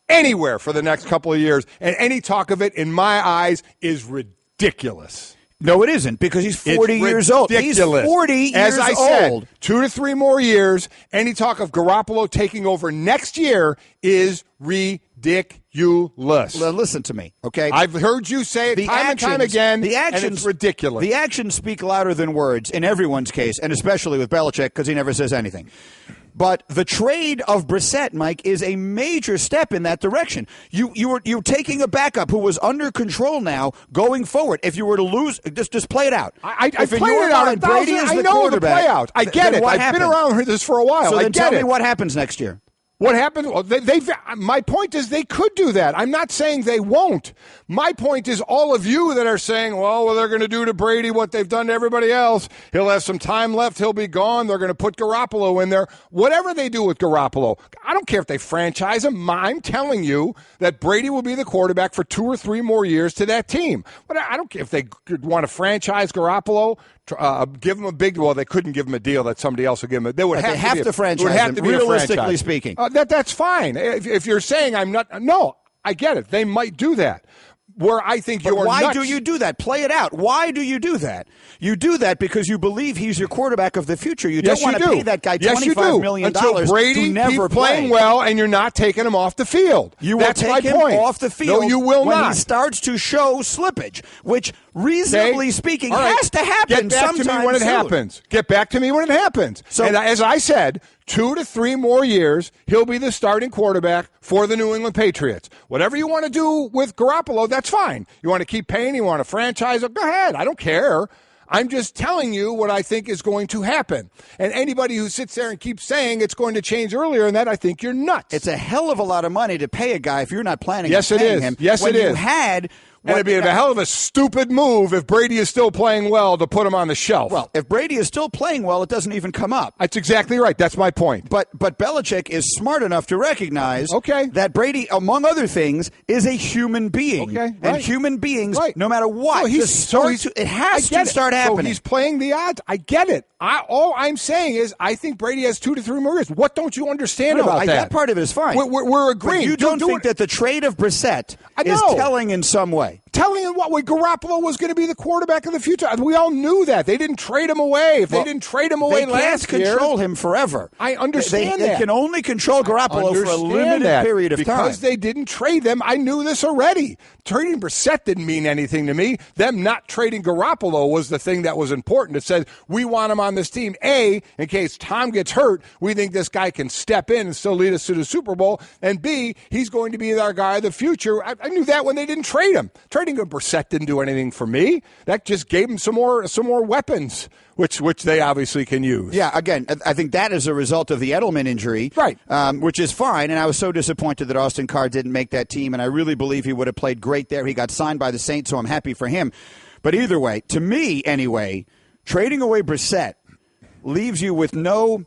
Speaker 1: for the next couple of years. And any talk of it, in my eyes, is ridiculous.
Speaker 2: No, it isn't, because he's 40 years old. He's 40 years old.
Speaker 1: As I said, 2 to 3 more years. Any talk of Garoppolo taking over next year is ridiculous.
Speaker 2: Listen to me, okay?
Speaker 1: I've heard you say it time and time again, and it's ridiculous.
Speaker 2: The actions speak louder than words in everyone's case, and especially with Belichick, because he never says anything. But the trade of Brissett, Mike, is a major step in that direction. You're taking a backup who was under control now going forward. If you were to lose, just play it out.
Speaker 1: I played it out. I know the play out. I get it. I've been around this for a while.
Speaker 2: So
Speaker 1: I
Speaker 2: then
Speaker 1: get
Speaker 2: tell
Speaker 1: it.
Speaker 2: me what happens next year.
Speaker 1: What happens? Well, my point is they could do that. I'm not saying they won't. My point is all of you that are saying, well, they're going to do to Brady what they've done to everybody else. He'll have some time left. He'll be gone. They're going to put Garoppolo in there. Whatever they do with Garoppolo, I don't care if they franchise him. I'm telling you that Brady will be the quarterback for 2 or 3 more years to that team. But I don't care if they want to franchise Garoppolo. Give him a big. Well, they couldn't give him a deal that somebody else would give him. They would have to
Speaker 2: franchise him. Realistically speaking,
Speaker 1: that's fine. If you're saying I'm not, no, I get it. They might do that. Where I think you're
Speaker 2: why
Speaker 1: nuts.
Speaker 2: do you do that? Play it out. Why do you do that? You do that because you believe he's your quarterback of the future. You don't want to pay that guy $25 million
Speaker 1: until Brady
Speaker 2: to never
Speaker 1: keeps playing well, and you're not taking him off the field.
Speaker 2: That's take him off the field.
Speaker 1: No, you will
Speaker 2: when
Speaker 1: not.
Speaker 2: He starts to show slippage, which reasonably speaking has to happen.
Speaker 1: Get back to me when it happens. Get back to me when it happens. So, and as I said, 2 to 3 more years, he'll be the starting quarterback for the New England Patriots. Whatever you want to do with Garoppolo, that's fine. You want to keep paying, you want to franchise him, go ahead. I don't care. I'm just telling you what I think is going to happen. And anybody who sits there and keeps saying it's going to change earlier than that, I think you're nuts.
Speaker 2: It's a hell of a lot of money to pay a guy if you're not planning
Speaker 1: on
Speaker 2: paying him.
Speaker 1: Yes, it is. And it'd be a hell of a stupid move if Brady is still playing well to put him on the shelf.
Speaker 2: Well, if Brady is still playing well, it doesn't even come up.
Speaker 1: That's exactly right. That's my point.
Speaker 2: But Belichick is smart enough to recognize that Brady, among other things, is a human being.
Speaker 1: Okay, right.
Speaker 2: And human beings, no matter what, it has to start happening.
Speaker 1: So he's playing the odds. I get it. All I'm saying is I think Brady has 2 to 3 more years. What don't you understand about that?
Speaker 2: That part of it is fine.
Speaker 1: We're agreeing.
Speaker 2: But you don't think that the trade of Brissett is telling in some way?
Speaker 1: Telling him what? Garoppolo was going to be the quarterback of the future. We all knew that. They didn't trade him away. If they didn't trade him away last year.
Speaker 2: They can't control him forever.
Speaker 1: I understand
Speaker 2: that. They can only control Garoppolo for a limited period of time.
Speaker 1: Because they didn't trade them, I knew this already. Trading Brissett didn't mean anything to me. Them not trading Garoppolo was the thing that was important. It said, we want him on this team. A, in case Tom gets hurt, we think this guy can step in and still lead us to the Super Bowl. And B, he's going to be our guy of the future. I knew that when they didn't trade him. Trading Brissett didn't do anything for me. That just gave him some more weapons, which they obviously can use.
Speaker 2: Yeah, again, I think that is a result of the Edelman injury,
Speaker 1: right?
Speaker 2: Which is fine, and I was so disappointed that Austin Carr didn't make that team, and I really believe he would have played great there. He got signed by the Saints, so I'm happy for him. But either way, to me anyway, trading away Brissett leaves you with no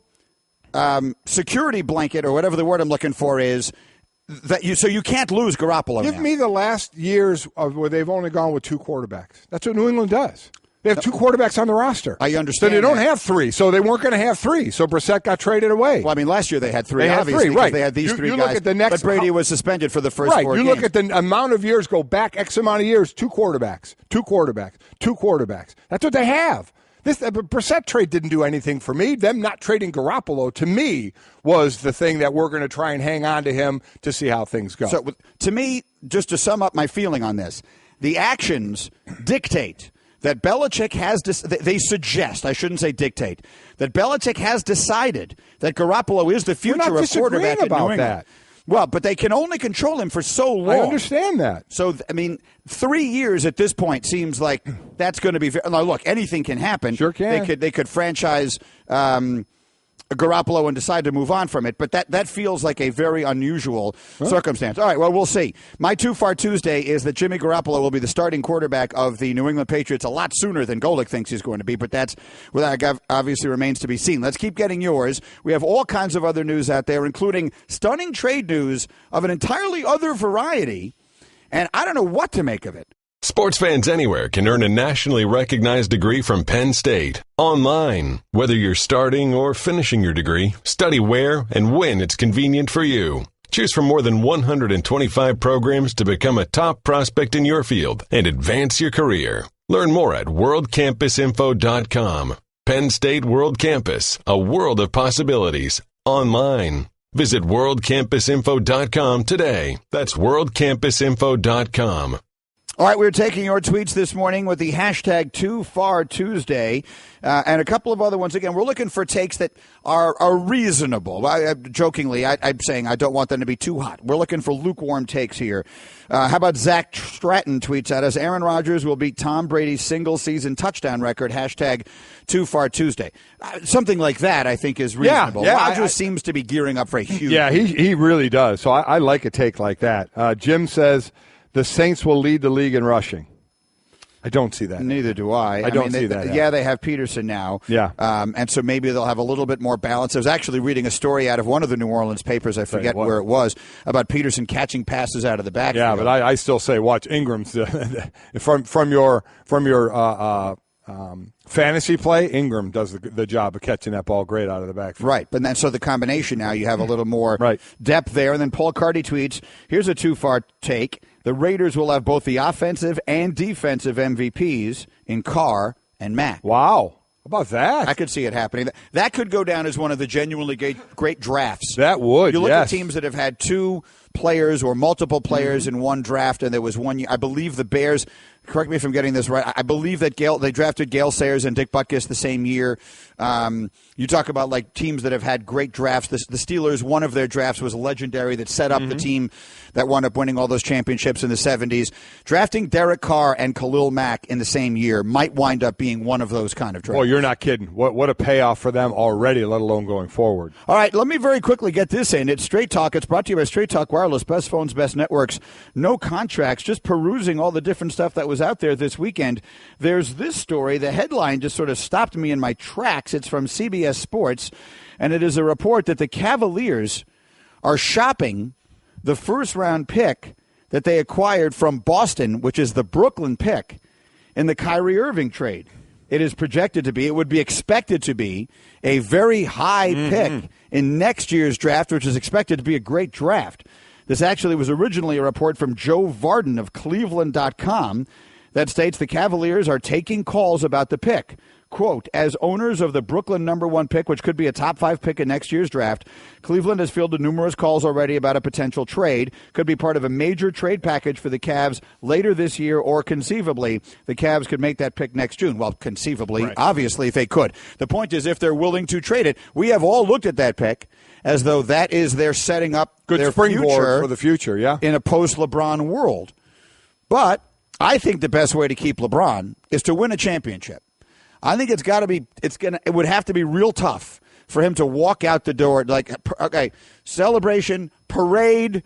Speaker 2: security blanket, or whatever the word I'm looking for is, so you can't lose Garoppolo.
Speaker 1: Give me the last years of where they've only gone with 2 quarterbacks. That's what New England does. They have 2 quarterbacks on the roster.
Speaker 2: I understand.
Speaker 1: So they don't have 3. So they weren't going to have 3. So Brissett got traded away.
Speaker 2: Well, I mean, last year they had 3.
Speaker 1: They had 3, right?
Speaker 2: They had these 3
Speaker 1: guys.
Speaker 2: Look at the next, but Brady was suspended for the first 4 games.
Speaker 1: You look at the amount of years, go back X amount of years, 2 quarterbacks. That's what they have. This Brissett trade didn't do anything for me. Them not trading Garoppolo, to me, was the thing that we're going to try and hang on to him to see how things go.
Speaker 2: So, to me, just to sum up my feeling on this, the actions dictate that Belichick has they suggest, I shouldn't say dictate, that Belichick has decided that Garoppolo is the future of quarterback at New England. That. Well, but they can only control him for so long.
Speaker 1: I understand that.
Speaker 2: So, I mean, 3 years at this point seems like that's going to be – now, look, anything can happen.
Speaker 1: Sure can.
Speaker 2: They could franchise Garoppolo and decide to move on from it, but that feels like a very unusual circumstance. All right, well, we'll see. My Too Far Tuesday is that Jimmy Garoppolo will be the starting quarterback of the New England Patriots a lot sooner than Golick thinks he's going to be, but that obviously remains to be seen. Let's keep getting yours. We have all kinds of other news out there, including stunning trade news of an entirely other variety, and I don't know what to make of it.
Speaker 5: Sports fans anywhere can earn a nationally recognized degree from Penn State. Online. Whether you're starting or finishing your degree, study where and when it's convenient for you. Choose from more than 125 programs to become a top prospect in your field and advance your career. Learn more at worldcampusinfo.com. Penn State World Campus, a world of possibilities. Online. Visit worldcampusinfo.com today. That's worldcampusinfo.com.
Speaker 2: All right, we're taking your tweets this morning with the hashtag #TooFarTuesday and a couple of other ones. Again, we're looking for takes that are reasonable. Jokingly, I'm saying I don't want them to be too hot. We're looking for lukewarm takes here. How about Zach Stratton tweets at us, Aaron Rodgers will beat Tom Brady's single-season touchdown record, hashtag #TooFarTuesday. Something like that, I think, is reasonable.
Speaker 1: Yeah,
Speaker 2: Rodgers seems to be gearing up for a huge
Speaker 1: Yeah, he really does. So I like a take like that. Jim says the Saints will lead the league in rushing. I don't see that.
Speaker 2: Neither do I.
Speaker 1: I don't see that.
Speaker 2: Yeah, they have Peterson now.
Speaker 1: Yeah.
Speaker 2: And so maybe they'll have a little bit more balance. I was actually reading a story out of one of the New Orleans papers, I forget where it was, about Peterson catching passes out of the backfield.
Speaker 1: Yeah, but I still say watch Ingram's from your fantasy play. Ingram does the job of catching that ball great out of the backfield.
Speaker 2: Right, but then so the combination now you have a little more
Speaker 1: right.
Speaker 2: depth there. And then Paul Carty tweets, here's a too-far take. The Raiders will have both the offensive and defensive MVPs in Carr and Mack.
Speaker 1: Wow. How about that?
Speaker 2: I could see it happening. That could go down as one of the genuinely great drafts.
Speaker 1: That would,
Speaker 2: You look
Speaker 1: yes.
Speaker 2: at teams that have had two players or multiple players in one draft, and there was one year, I believe the Bears, correct me if I'm getting this right, I believe that they drafted Gale Sayers and Dick Butkus the same year. You talk about like teams that have had great drafts. The Steelers, one of their drafts was legendary that set up the team that wound up winning all those championships in the 70s. Drafting Derek Carr and Khalil Mack in the same year might wind up being one of those kind of drafts.
Speaker 1: Well, you're not kidding. What a payoff for them already, let alone going forward.
Speaker 2: All right, let me very quickly get this in. It's Straight Talk. It's brought to you by Straight Talk Wireless, best phones, best networks, no contracts, just perusing all the different stuff that was out there this weekend. There's this story. The headline just sort of stopped me in my tracks. It's from CBS Sports, and it is a report that the Cavaliers are shopping the first-round pick that they acquired from Boston, which is the Brooklyn pick, in the Kyrie Irving trade. It is projected to be, it would be expected to be, a very high pick in next year's draft, which is expected to be a great draft. This actually was originally a report from Joe Varden of Cleveland.com that states the Cavaliers are taking calls about the pick. Quote, as owners of the Brooklyn #1 pick, which could be a top 5 pick in next year's draft, Cleveland has fielded numerous calls already about a potential trade. Could be part of a major trade package for the Cavs later this year, or conceivably, the Cavs could make that pick next June. Well, conceivably,
Speaker 1: right.
Speaker 2: Obviously, if they could. The point is, if they're willing to trade it, we have all looked at that pick as though that is their setting up
Speaker 1: Good
Speaker 2: their
Speaker 1: springboard
Speaker 2: future
Speaker 1: for the future, yeah.
Speaker 2: in a post-LeBron world. But I think the best way to keep LeBron is to win a championship. I think it would have to be real tough for him to walk out the door like, okay, celebration, parade,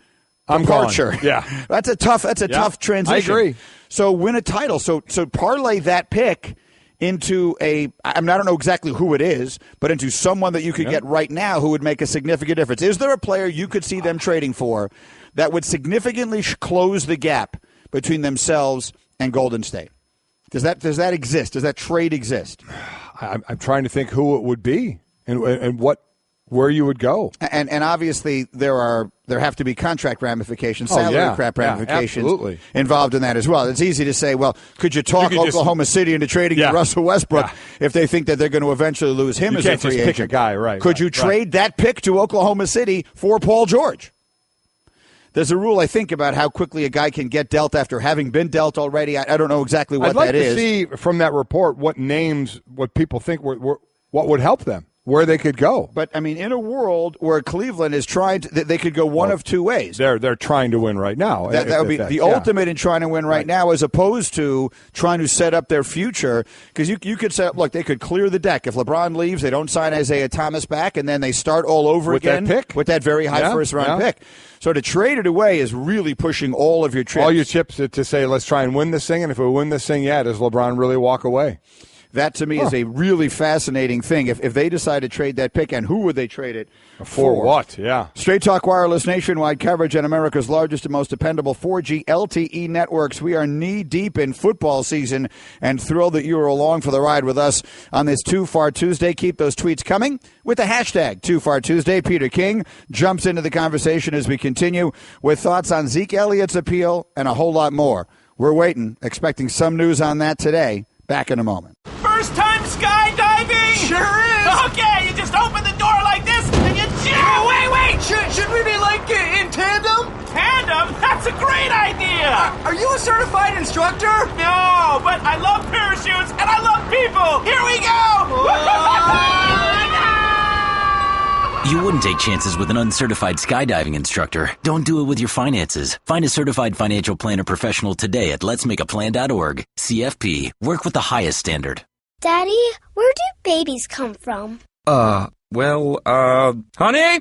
Speaker 2: departure.
Speaker 1: I'm gone. Yeah.
Speaker 2: That's a tough transition.
Speaker 1: I agree.
Speaker 2: So win a title. So parlay that pick into I don't know exactly who it is, but into someone that you could get right now who would make a significant difference. Is there a player you could see them trading for that would significantly close the gap between themselves and Golden State? Does that exist? Does that trade exist?
Speaker 1: I'm trying to think who it would be and where you would go.
Speaker 2: And obviously there have to be contract ramifications, salary cap ramifications involved in that as well. It's easy to say, well, could you talk Oklahoma City into trading Russell Westbrook if they think that they're going to eventually lose him as a free agent?
Speaker 1: Pick a guy, right?
Speaker 2: Could you trade that pick to Oklahoma City for Paul George? There's a rule, I think, about how quickly a guy can get dealt after having been dealt already. I don't know exactly what that is.
Speaker 1: I'd like to see from that report what people think what would help them, where they could go.
Speaker 2: But, I mean, in a world where Cleveland is trying to – they could go one of two ways.
Speaker 1: They're trying to win right now.
Speaker 2: That would be the ultimate in trying to win right now, as opposed to trying to set up their future. Because you could set up – look, they could clear the deck. If LeBron leaves, they don't sign Isaiah Thomas back, and then they start all over again with that very high first-round pick. So to trade it away is really pushing all of your chips.
Speaker 1: All your chips to say, let's try and win this thing. And if we win this thing, does LeBron really walk away?
Speaker 2: That, to me, is a really fascinating thing. If they decide to trade that pick, and who would they trade it for?
Speaker 1: What? Yeah.
Speaker 2: Straight Talk Wireless, nationwide coverage on America's largest and most dependable 4G LTE networks. We are knee-deep in football season and thrilled that you are along for the ride with us on this Too Far Tuesday. Keep those tweets coming with the hashtag Too Far Tuesday. Peter King jumps into the conversation as we continue with thoughts on Zeke Elliott's appeal and a whole lot more. We're waiting, expecting some news on that today. Back in a moment.
Speaker 6: First time skydiving?
Speaker 7: Sure is.
Speaker 6: Okay, you just open the door like this and you jump.
Speaker 7: Wait. Should we be like in tandem?
Speaker 6: Tandem? tandem. That's a great idea.
Speaker 7: Are you a certified instructor?
Speaker 6: No, but I love parachutes and I love people. Here we go.
Speaker 8: You wouldn't take chances with an uncertified skydiving instructor. Don't do it with your finances. Find a certified financial planner professional today at letsmakeaplan.org. CFP. Work with the highest standard.
Speaker 9: Daddy, where do babies come from?
Speaker 7: Honey?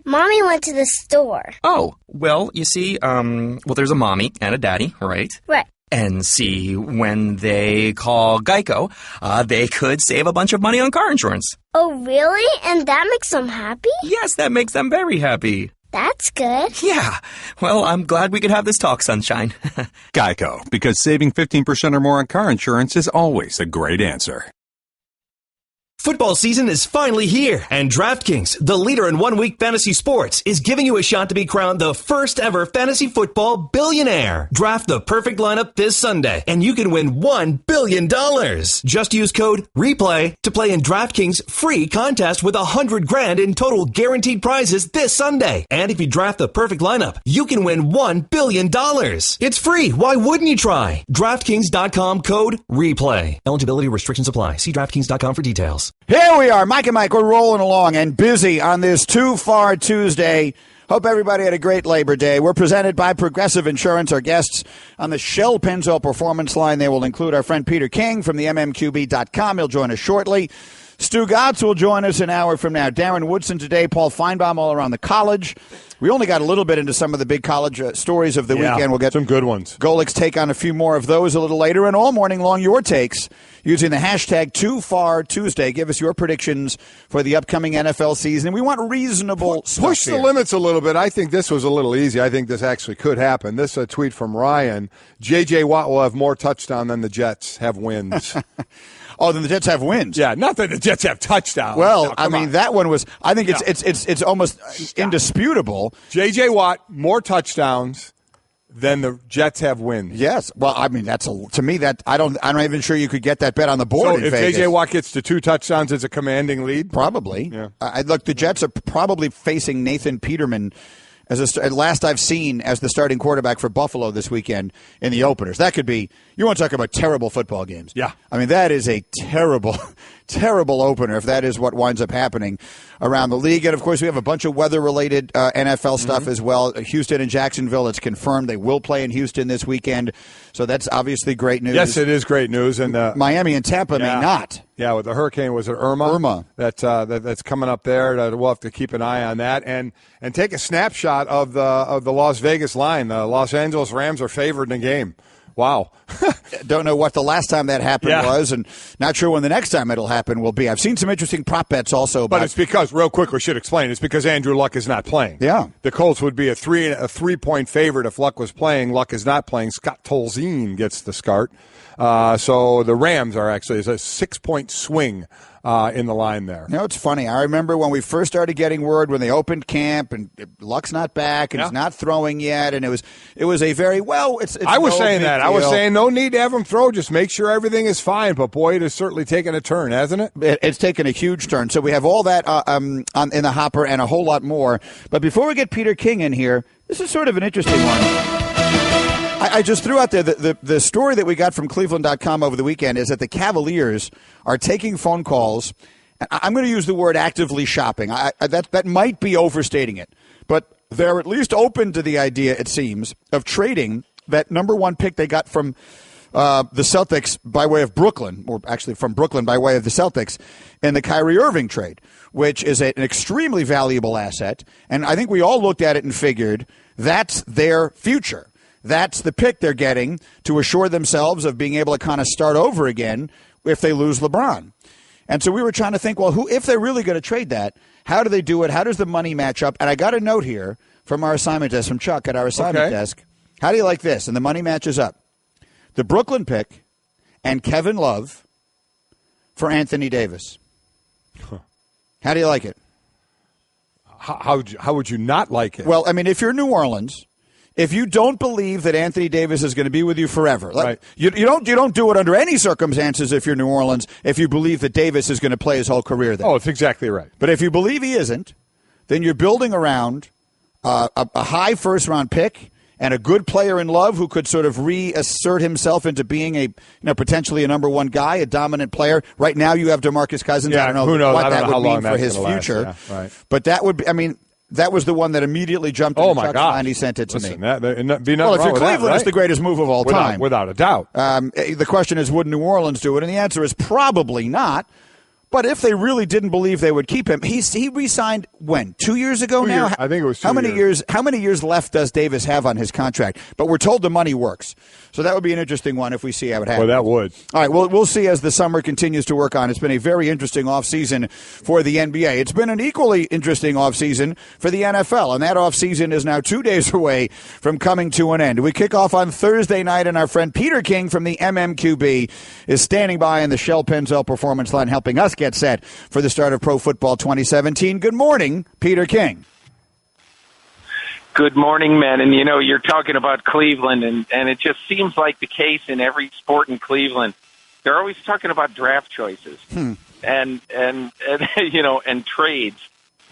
Speaker 9: Mommy went to the store.
Speaker 7: Oh, well, you see, there's a mommy and a daddy, right?
Speaker 9: Right.
Speaker 7: And see, when they call Geico, they could save a bunch of money on car insurance.
Speaker 9: Oh, really? And that makes them happy?
Speaker 7: Yes, that makes them very happy.
Speaker 9: That's good.
Speaker 7: Yeah. Well, I'm glad we could have this talk, Sunshine.
Speaker 10: Geico, because saving 15% or more on car insurance is always a great answer.
Speaker 11: Football season is finally here, and DraftKings, the leader in one-week fantasy sports, is giving you a shot to be crowned the first ever fantasy football billionaire. Draft the perfect lineup this Sunday, and you can win $1 billion. Just use code REPLAY to play in DraftKings' free contest with $100,000 in total guaranteed prizes this Sunday. And if you draft the perfect lineup, you can win $1 billion. It's free. Why wouldn't you try? DraftKings.com code REPLAY. Eligibility restrictions apply. See DraftKings.com for details.
Speaker 2: Here we are, Mike and Mike. We're rolling along and busy on this Too Far Tuesday. Hope everybody had a great Labor Day. We're presented by Progressive Insurance. Our guests on the Shell Pennzoil Performance Line, they will include our friend Peter King from the MMQB.com. He'll join us shortly. Stu Gotts will join us an hour from now. Darren Woodson today, Paul Feinbaum all around the college. We only got a little bit into some of the big college stories of the weekend. We'll get
Speaker 1: some good ones.
Speaker 2: Golik's take on a few more of those a little later, and all morning long your takes using the hashtag TooFarTuesday. Give us your predictions for the upcoming NFL season. We want reasonable
Speaker 1: push the limits a little bit. I think this was a little easy. I think this actually could happen. This a tweet from Ryan. J.J. Watt will have more touchdown than the Jets have wins.
Speaker 2: Oh, then the Jets have wins.
Speaker 1: Yeah, not that the Jets have touchdowns.
Speaker 2: Well, I mean, that one was. I think it's almost indisputable.
Speaker 1: J.J. Watt more touchdowns than the Jets have wins.
Speaker 2: Yes. Well, I mean, to me that I'm not even sure you could get that bet on the board.
Speaker 1: So if J.J. Watt gets to 2 touchdowns, it's a commanding lead.
Speaker 2: Probably.
Speaker 1: Yeah.
Speaker 2: Look, the Jets are probably facing Nathan Peterman. At last I've seen as the starting quarterback for Buffalo this weekend in the openers. That could be, you want to talk about terrible football games.
Speaker 1: Yeah.
Speaker 2: I mean, that is a terrible, terrible opener if that is what winds up happening around the league. And, of course, we have a bunch of weather-related NFL stuff as well. Houston and Jacksonville, it's confirmed they will play in Houston this weekend. So that's obviously great news.
Speaker 1: Yes, it is great news. And
Speaker 2: Miami and Tampa may not.
Speaker 1: Yeah, with the hurricane, was it Irma?
Speaker 2: Irma.
Speaker 1: That's coming up there. We'll have to keep an eye on that and take a snapshot of the Las Vegas line. The Los Angeles Rams are favored in the game. Wow.
Speaker 2: Don't know what the last time that happened was, and not sure when the next time it'll happen will be. I've seen some interesting prop bets also.
Speaker 1: But it's because, real quick, we should explain, it's because Andrew Luck is not playing.
Speaker 2: Yeah.
Speaker 1: The Colts would be a 3-point favorite if Luck was playing. Luck is not playing. Scott Tolzien gets the start. So the Rams are actually a 6-point swing in the line there.
Speaker 2: You know, it's funny. I remember when we first started getting word when they opened camp and Luck's not back and he's not throwing yet, and it was a very it's
Speaker 1: I was saying that.
Speaker 2: Deal.
Speaker 1: I was saying no need to have him throw. Just make sure everything is fine. But boy, it has certainly taken a turn, hasn't it?
Speaker 2: It's taken a huge turn. So we have all that in the hopper and a whole lot more. But before we get Peter King in here, this is sort of an interesting one. I just threw out there the story that we got from Cleveland.com over the weekend is that the Cavaliers are taking phone calls. I'm going to use the word actively shopping. That might be overstating it, but they're at least open to the idea, it seems, of trading that number 1 pick they got from the Celtics by way of Brooklyn, or actually from Brooklyn by way of the Celtics, in the Kyrie Irving trade, which is an extremely valuable asset. And I think we all looked at it and figured that's their future. That's the pick they're getting to assure themselves of being able to kind of start over again if they lose LeBron. And so we were trying to think, well, if they're really going to trade that, how do they do it? How does the money match up? And I got a note here from our assignment desk, from Chuck at our assignment desk. How do you like this? And the money matches up. The Brooklyn pick and Kevin Love for Anthony Davis. How do you like it?
Speaker 1: How would you not like it?
Speaker 2: Well, I mean, if you're New Orleans, if you don't believe that Anthony Davis is going to be with you forever,
Speaker 1: right.
Speaker 2: you don't do it under any circumstances if you're New Orleans, if you believe that Davis is going to play his whole career there.
Speaker 1: Oh, it's exactly right.
Speaker 2: But if you believe he isn't, then you're building around a high first-round pick and a good player in Love who could sort of reassert himself into being potentially a number one guy, a dominant player. Right now you have DeMarcus Cousins.
Speaker 1: Yeah,
Speaker 2: I don't know
Speaker 1: who knows?
Speaker 2: what
Speaker 1: I don't
Speaker 2: that
Speaker 1: know
Speaker 2: would
Speaker 1: how
Speaker 2: mean
Speaker 1: long
Speaker 2: for his
Speaker 1: that's gonna
Speaker 2: future.
Speaker 1: last. Yeah, right.
Speaker 2: But that would be, that was the one that immediately jumped into Chuck's mind. He sent it to me.
Speaker 1: Well, if you're
Speaker 2: Cleveland, it's the greatest move of all time.
Speaker 1: Without a doubt.
Speaker 2: The question is, would New Orleans do it? And the answer is probably not. But if they really didn't believe they would keep him, he re-signed when? 2 years ago now?
Speaker 1: I think it was 2
Speaker 2: years. How many years left does Davis have on his contract? But we're told the money works. So that would be an interesting one if we see how it happens.
Speaker 1: Well, that would.
Speaker 2: All right, well, we'll see as the summer continues to work on. It's been a very interesting offseason for the NBA. It's been an equally interesting offseason for the NFL, and that offseason is now 2 days away from coming to an end. We kick off on Thursday night, and our friend Peter King from the MMQB is standing by in the Shell Pennzoil Performance Line helping us get set for the start of Pro Football 2017. Good morning, Peter King.
Speaker 12: Good morning, man. And, you're talking about Cleveland, and it just seems like the case in every sport in Cleveland. They're always talking about draft choices and trades.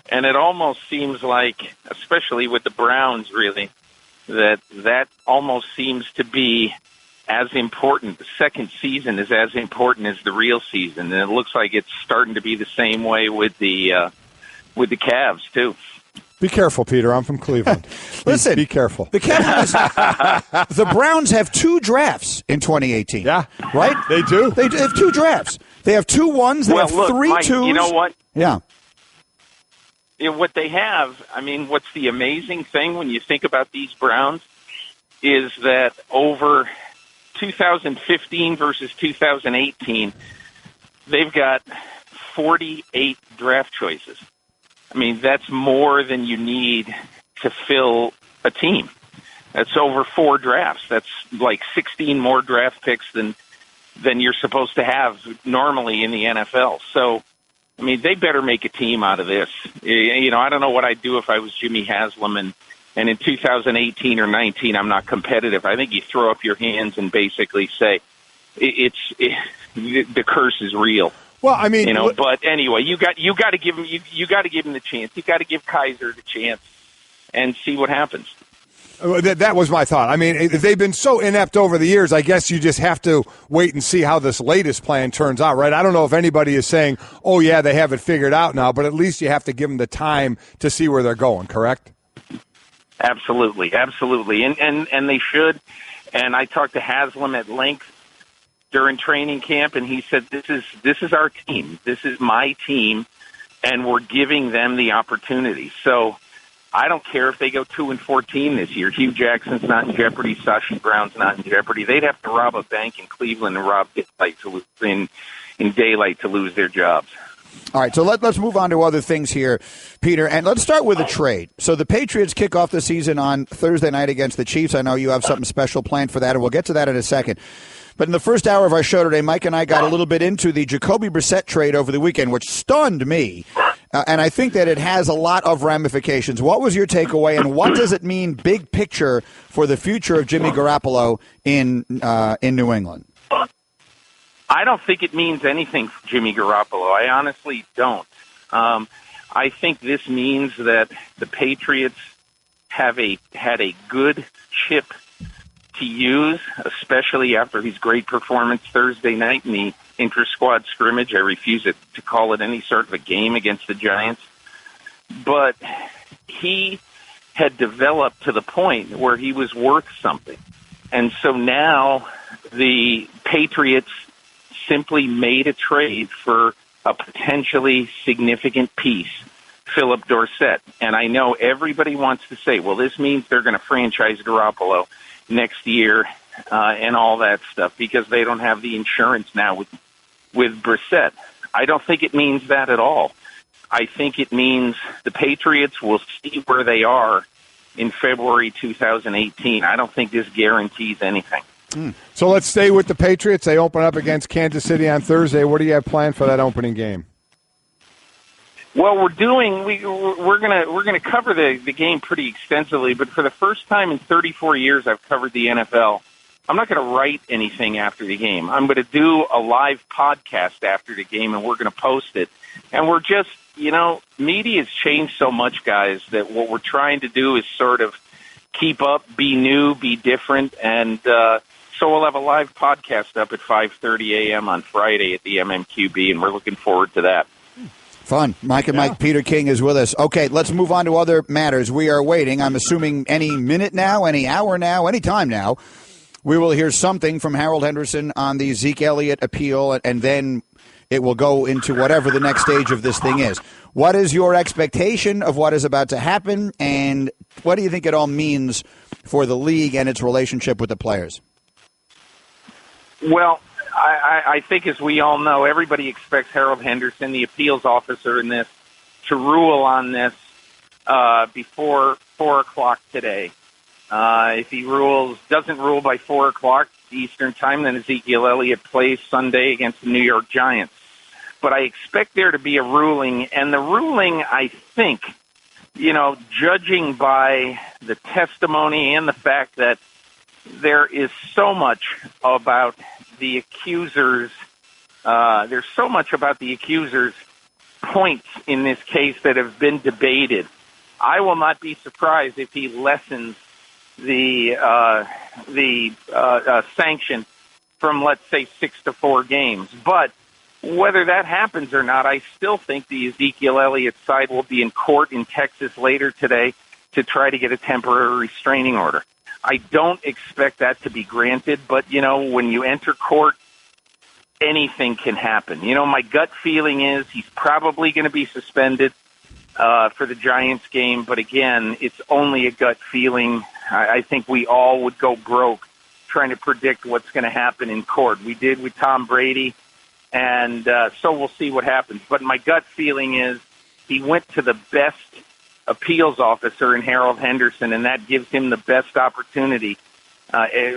Speaker 12: And it almost seems like, especially with the Browns, really, that almost seems to be as important. The second season is as important as the real season. And it looks like it's starting to be the same way with the Cavs, too.
Speaker 1: Be careful, Peter. I'm from Cleveland.
Speaker 2: Listen,
Speaker 1: be careful.
Speaker 2: The Cavaliers, the Browns have 2 drafts in 2018.
Speaker 1: Yeah,
Speaker 2: right.
Speaker 1: They do.
Speaker 2: They have 2 drafts. They have 2 ones. They have 3
Speaker 12: Mike,
Speaker 2: 2s.
Speaker 12: You know what?
Speaker 2: Yeah.
Speaker 12: What they have. I mean, what's the amazing thing when you think about these Browns is that over 2015 versus 2018, they've got 48 draft choices. I mean, that's more than you need to fill a team. That's over 4 drafts. That's like 16 more draft picks than you're supposed to have normally in the NFL. So, I mean, they better make a team out of this. I don't know what I'd do if I was Jimmy Haslam, and in 2018 or 19, I'm not competitive. I think you throw up your hands and basically say, the curse is real.
Speaker 1: Well, I mean,
Speaker 12: but anyway, you got to give him the chance. You got to give Kaiser the chance and see what happens.
Speaker 1: That was my thought. I mean, they've been so inept over the years. I guess you just have to wait and see how this latest plan turns out, right? I don't know if anybody is saying, "Oh yeah, they have it figured out now," but at least you have to give them the time to see where they're going. Correct?
Speaker 12: Absolutely, and they should. And I talked to Haslam at length during training camp, and he said, this is our team. This is my team, and we're giving them the opportunity. So I don't care if they go 2-14 this year. Hugh Jackson's not in jeopardy. Sashi Brown's not in jeopardy. They'd have to rob a bank in Cleveland and rob in daylight to lose their jobs.
Speaker 2: All right, so let's move on to other things here, Peter, and let's start with a trade. So the Patriots kick off the season on Thursday night against the Chiefs. I know you have something special planned for that, and we'll get to that in a second. But in the first hour of our show today, Mike and I got a little bit into the Jacoby Brissett trade over the weekend, which stunned me. And I think that it has a lot of ramifications. What was your takeaway, and what does it mean big picture for the future of Jimmy Garoppolo in New England?
Speaker 12: I don't think it means anything for Jimmy Garoppolo. I honestly don't. I think this means that the Patriots had a good chip to use, especially after his great performance Thursday night in the inter-squad scrimmage. I refuse to call it any sort of a game against the Giants. But he had developed to the point where he was worth something. And so now the Patriots simply made a trade for a potentially significant piece, Philip Dorsett. And I know everybody wants to say, well, this means they're going to franchise Garoppolo next year and all that stuff because they don't have the insurance now with Brissett. I don't think it means that at all. I think it means the Patriots will see where they are in February 2018. I don't think this guarantees anything.
Speaker 1: So let's stay with the Patriots. They open up against Kansas City on Thursday. What do you have planned for that opening game?
Speaker 12: Well, we're gonna cover the game pretty extensively, but for the first time in 34 years I've covered the NFL, I'm not going to write anything after the game. I'm going to do a live podcast after the game, and we're going to post it. And we're just, media has changed so much, guys, that what we're trying to do is sort of keep up, be new, be different, and so we'll have a live podcast up at 5:30 a.m. on Friday at the MMQB, and we're looking forward to that.
Speaker 2: Fun. Mike and Mike, Peter King is with us. Okay, let's move on to other matters. We are waiting. I'm assuming any minute now, any hour now, any time now, we will hear something from Harold Henderson on the Zeke Elliott appeal, and then it will go into whatever the next stage of this thing is. What is your expectation of what is about to happen, and what do you think it all means for the league and its relationship with the players?
Speaker 12: Well, I think, as we all know, everybody expects Harold Henderson, the appeals officer in this, to rule on this before 4 o'clock today. If he doesn't rule by 4 o'clock Eastern time, then Ezekiel Elliott plays Sunday against the New York Giants. But I expect there to be a ruling, and the ruling, I think, judging by the testimony and the fact that there is so much about the accusers, points in this case that have been debated. I will not be surprised if he lessens the sanction from, let's say, 6 to 4 games. But whether that happens or not, I still think the Ezekiel Elliott side will be in court in Texas later today to try to get a temporary restraining order. I don't expect that to be granted, but, when you enter court, anything can happen. My gut feeling is he's probably going to be suspended for the Giants game, but again, it's only a gut feeling. I think we all would go broke trying to predict what's going to happen in court. We did with Tom Brady, and so we'll see what happens. But my gut feeling is he went to the best appeals officer in Harold Henderson, and that gives him the best opportunity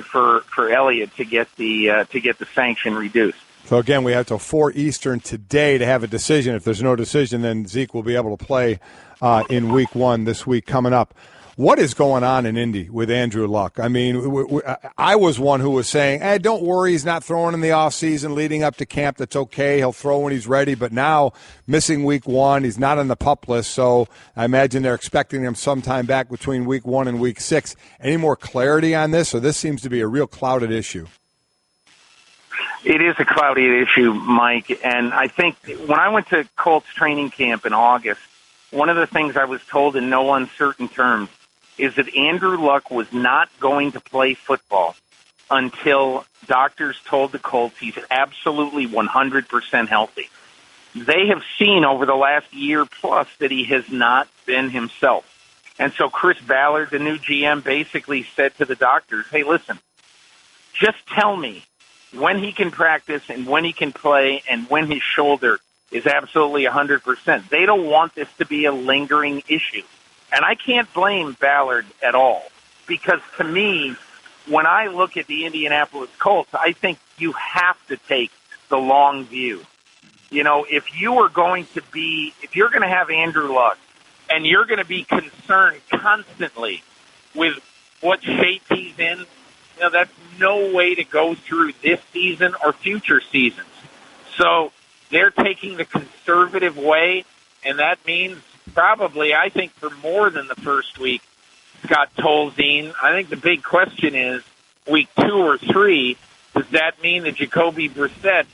Speaker 12: for Elliott to get the sanction reduced.
Speaker 1: So again, we have till 4 Eastern today to have a decision. If there's no decision, then Zeke will be able to play in Week 1 this week coming up. What is going on in Indy with Andrew Luck? I mean, I was one who was saying, hey, don't worry, he's not throwing in the offseason leading up to camp. That's okay. He'll throw when he's ready. But now, missing Week 1, he's not on the PUP list, so I imagine they're expecting him sometime back between Week 1 and Week 6. Any more clarity on this, or this seems to be a real clouded issue?
Speaker 12: It is a cloudy issue, Mike, and I think when I went to Colts training camp in August, one of the things I was told in no uncertain terms is that Andrew Luck was not going to play football until doctors told the Colts he's absolutely 100% healthy. They have seen over the last year plus that he has not been himself. And so Chris Ballard, the new GM, basically said to the doctors, hey, listen, just tell me when he can practice and when he can play and when his shoulder is absolutely 100%. They don't want this to be a lingering issue. And I can't blame Ballard at all, because to me, when I look at the Indianapolis Colts, I think you have to take the long view. If you're going to have Andrew Luck and you're going to be concerned constantly with what shape he's in, that's no way to go through this season or future seasons. So they're taking the conservative way, and that means probably, I think, for more than the first week, Scott Tolzien. I think the big question is, week 2 or 3, does that mean that Jacoby Brissett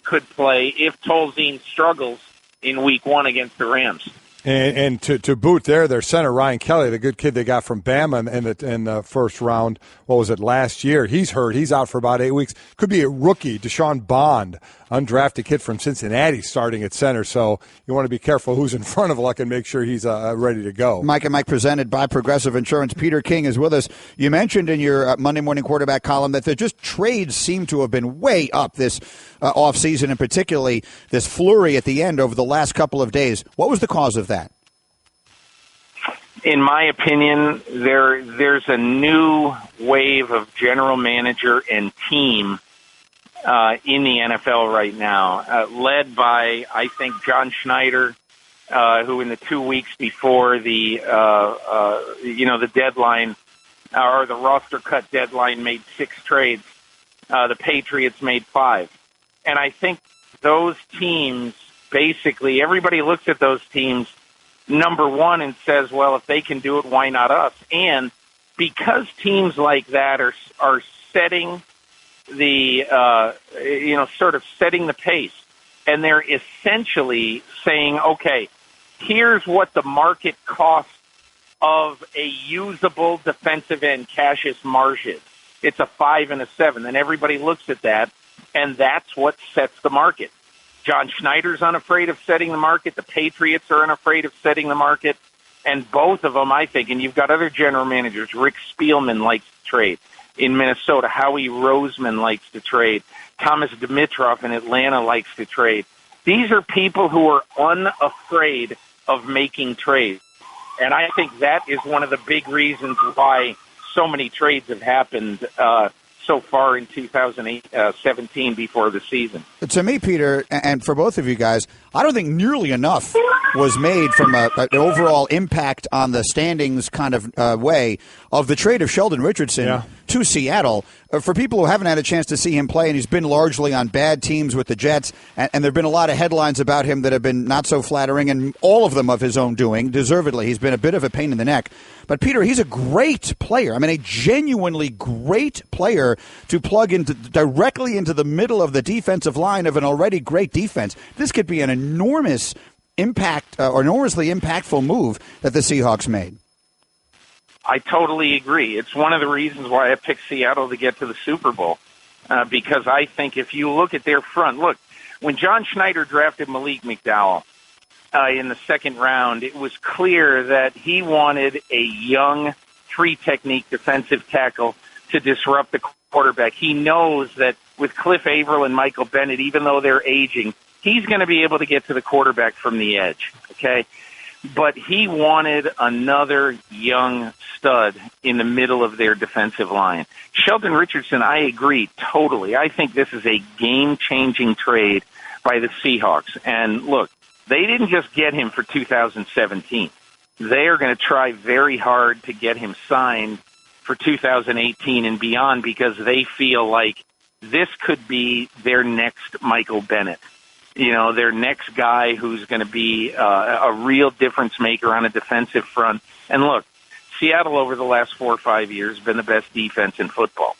Speaker 12: could play if Tolzien struggles in week 1 against the Rams?
Speaker 1: And to boot their center, Ryan Kelly, the good kid they got from Bama in the first round, what was it, last year? He's hurt. He's out for about 8 weeks. Could be a rookie, Deshaun Bond, undrafted kid from Cincinnati, starting at center. So you want to be careful who's in front of Luck and make sure he's ready to go.
Speaker 2: Mike and Mike, presented by Progressive Insurance. Peter King is with us. You mentioned in your Monday Morning Quarterback column that trades seem to have been way up this offseason, and particularly this flurry at the end over the last couple of days. What was the cause of that?
Speaker 12: In my opinion, there's a new wave of general manager and team in the NFL right now, led by, I think, John Schneider, who in the 2 weeks before the deadline or the roster cut deadline made 6 trades. The Patriots made 5. And I think those teams, basically, everybody looks at those teams, number one, and says, well, if they can do it, why not us? And because teams like that are setting the sort of setting the pace, and they're essentially saying, okay, here's what the market cost of a usable defensive end, Cassius Marsh, is. It's a 5 and a 7, and everybody looks at that, and that's what sets the market. John Schneider's unafraid of setting the market. The Patriots are unafraid of setting the market. And both of them, I think, and you've got other general managers. Rick Spielman likes to trade in Minnesota. Howie Roseman likes to trade. Thomas Dimitroff in Atlanta likes to trade. These are people who are unafraid of making trades. And I think that is one of the big reasons why so many trades have happened so far in 2017 before the season.
Speaker 2: To me, Peter, and for both of you guys, I don't think nearly enough was made from an overall impact on the standings kind of way of the trade of Sheldon Richardson to Seattle. For people who haven't had a chance to see him play, and he's been largely on bad teams with the Jets, and there have been a lot of headlines about him that have been not so flattering, and all of them of his own doing, deservedly. He's been a bit of a pain in the neck. But, Peter, he's a great player. I mean, a genuinely great player to plug directly into the middle of the defensive line of an already great defense. This could be an enormous impact or enormously impactful move that the Seahawks made.
Speaker 12: I totally agree. It's one of the reasons why I picked Seattle to get to the Super Bowl, because I think if you look at their front, look, when John Schneider drafted Malik McDowell in the second round, it was clear that he wanted a young, three-technique defensive tackle to disrupt the quarterback. He knows that with Cliff Averill and Michael Bennett, even though they're aging, he's going to be able to get to the quarterback from the edge, okay? But he wanted another young stud in the middle of their defensive line. Sheldon Richardson, I agree totally. I think this is a game-changing trade by the Seahawks. And look, they didn't just get him for 2017. They are going to try very hard to get him signed for 2018 and beyond because they feel like this could be their next Michael Bennett. You know, their next guy who's going to be a real difference maker on a defensive front. And look, Seattle over the last 4 or 5 years has been the best defense in football.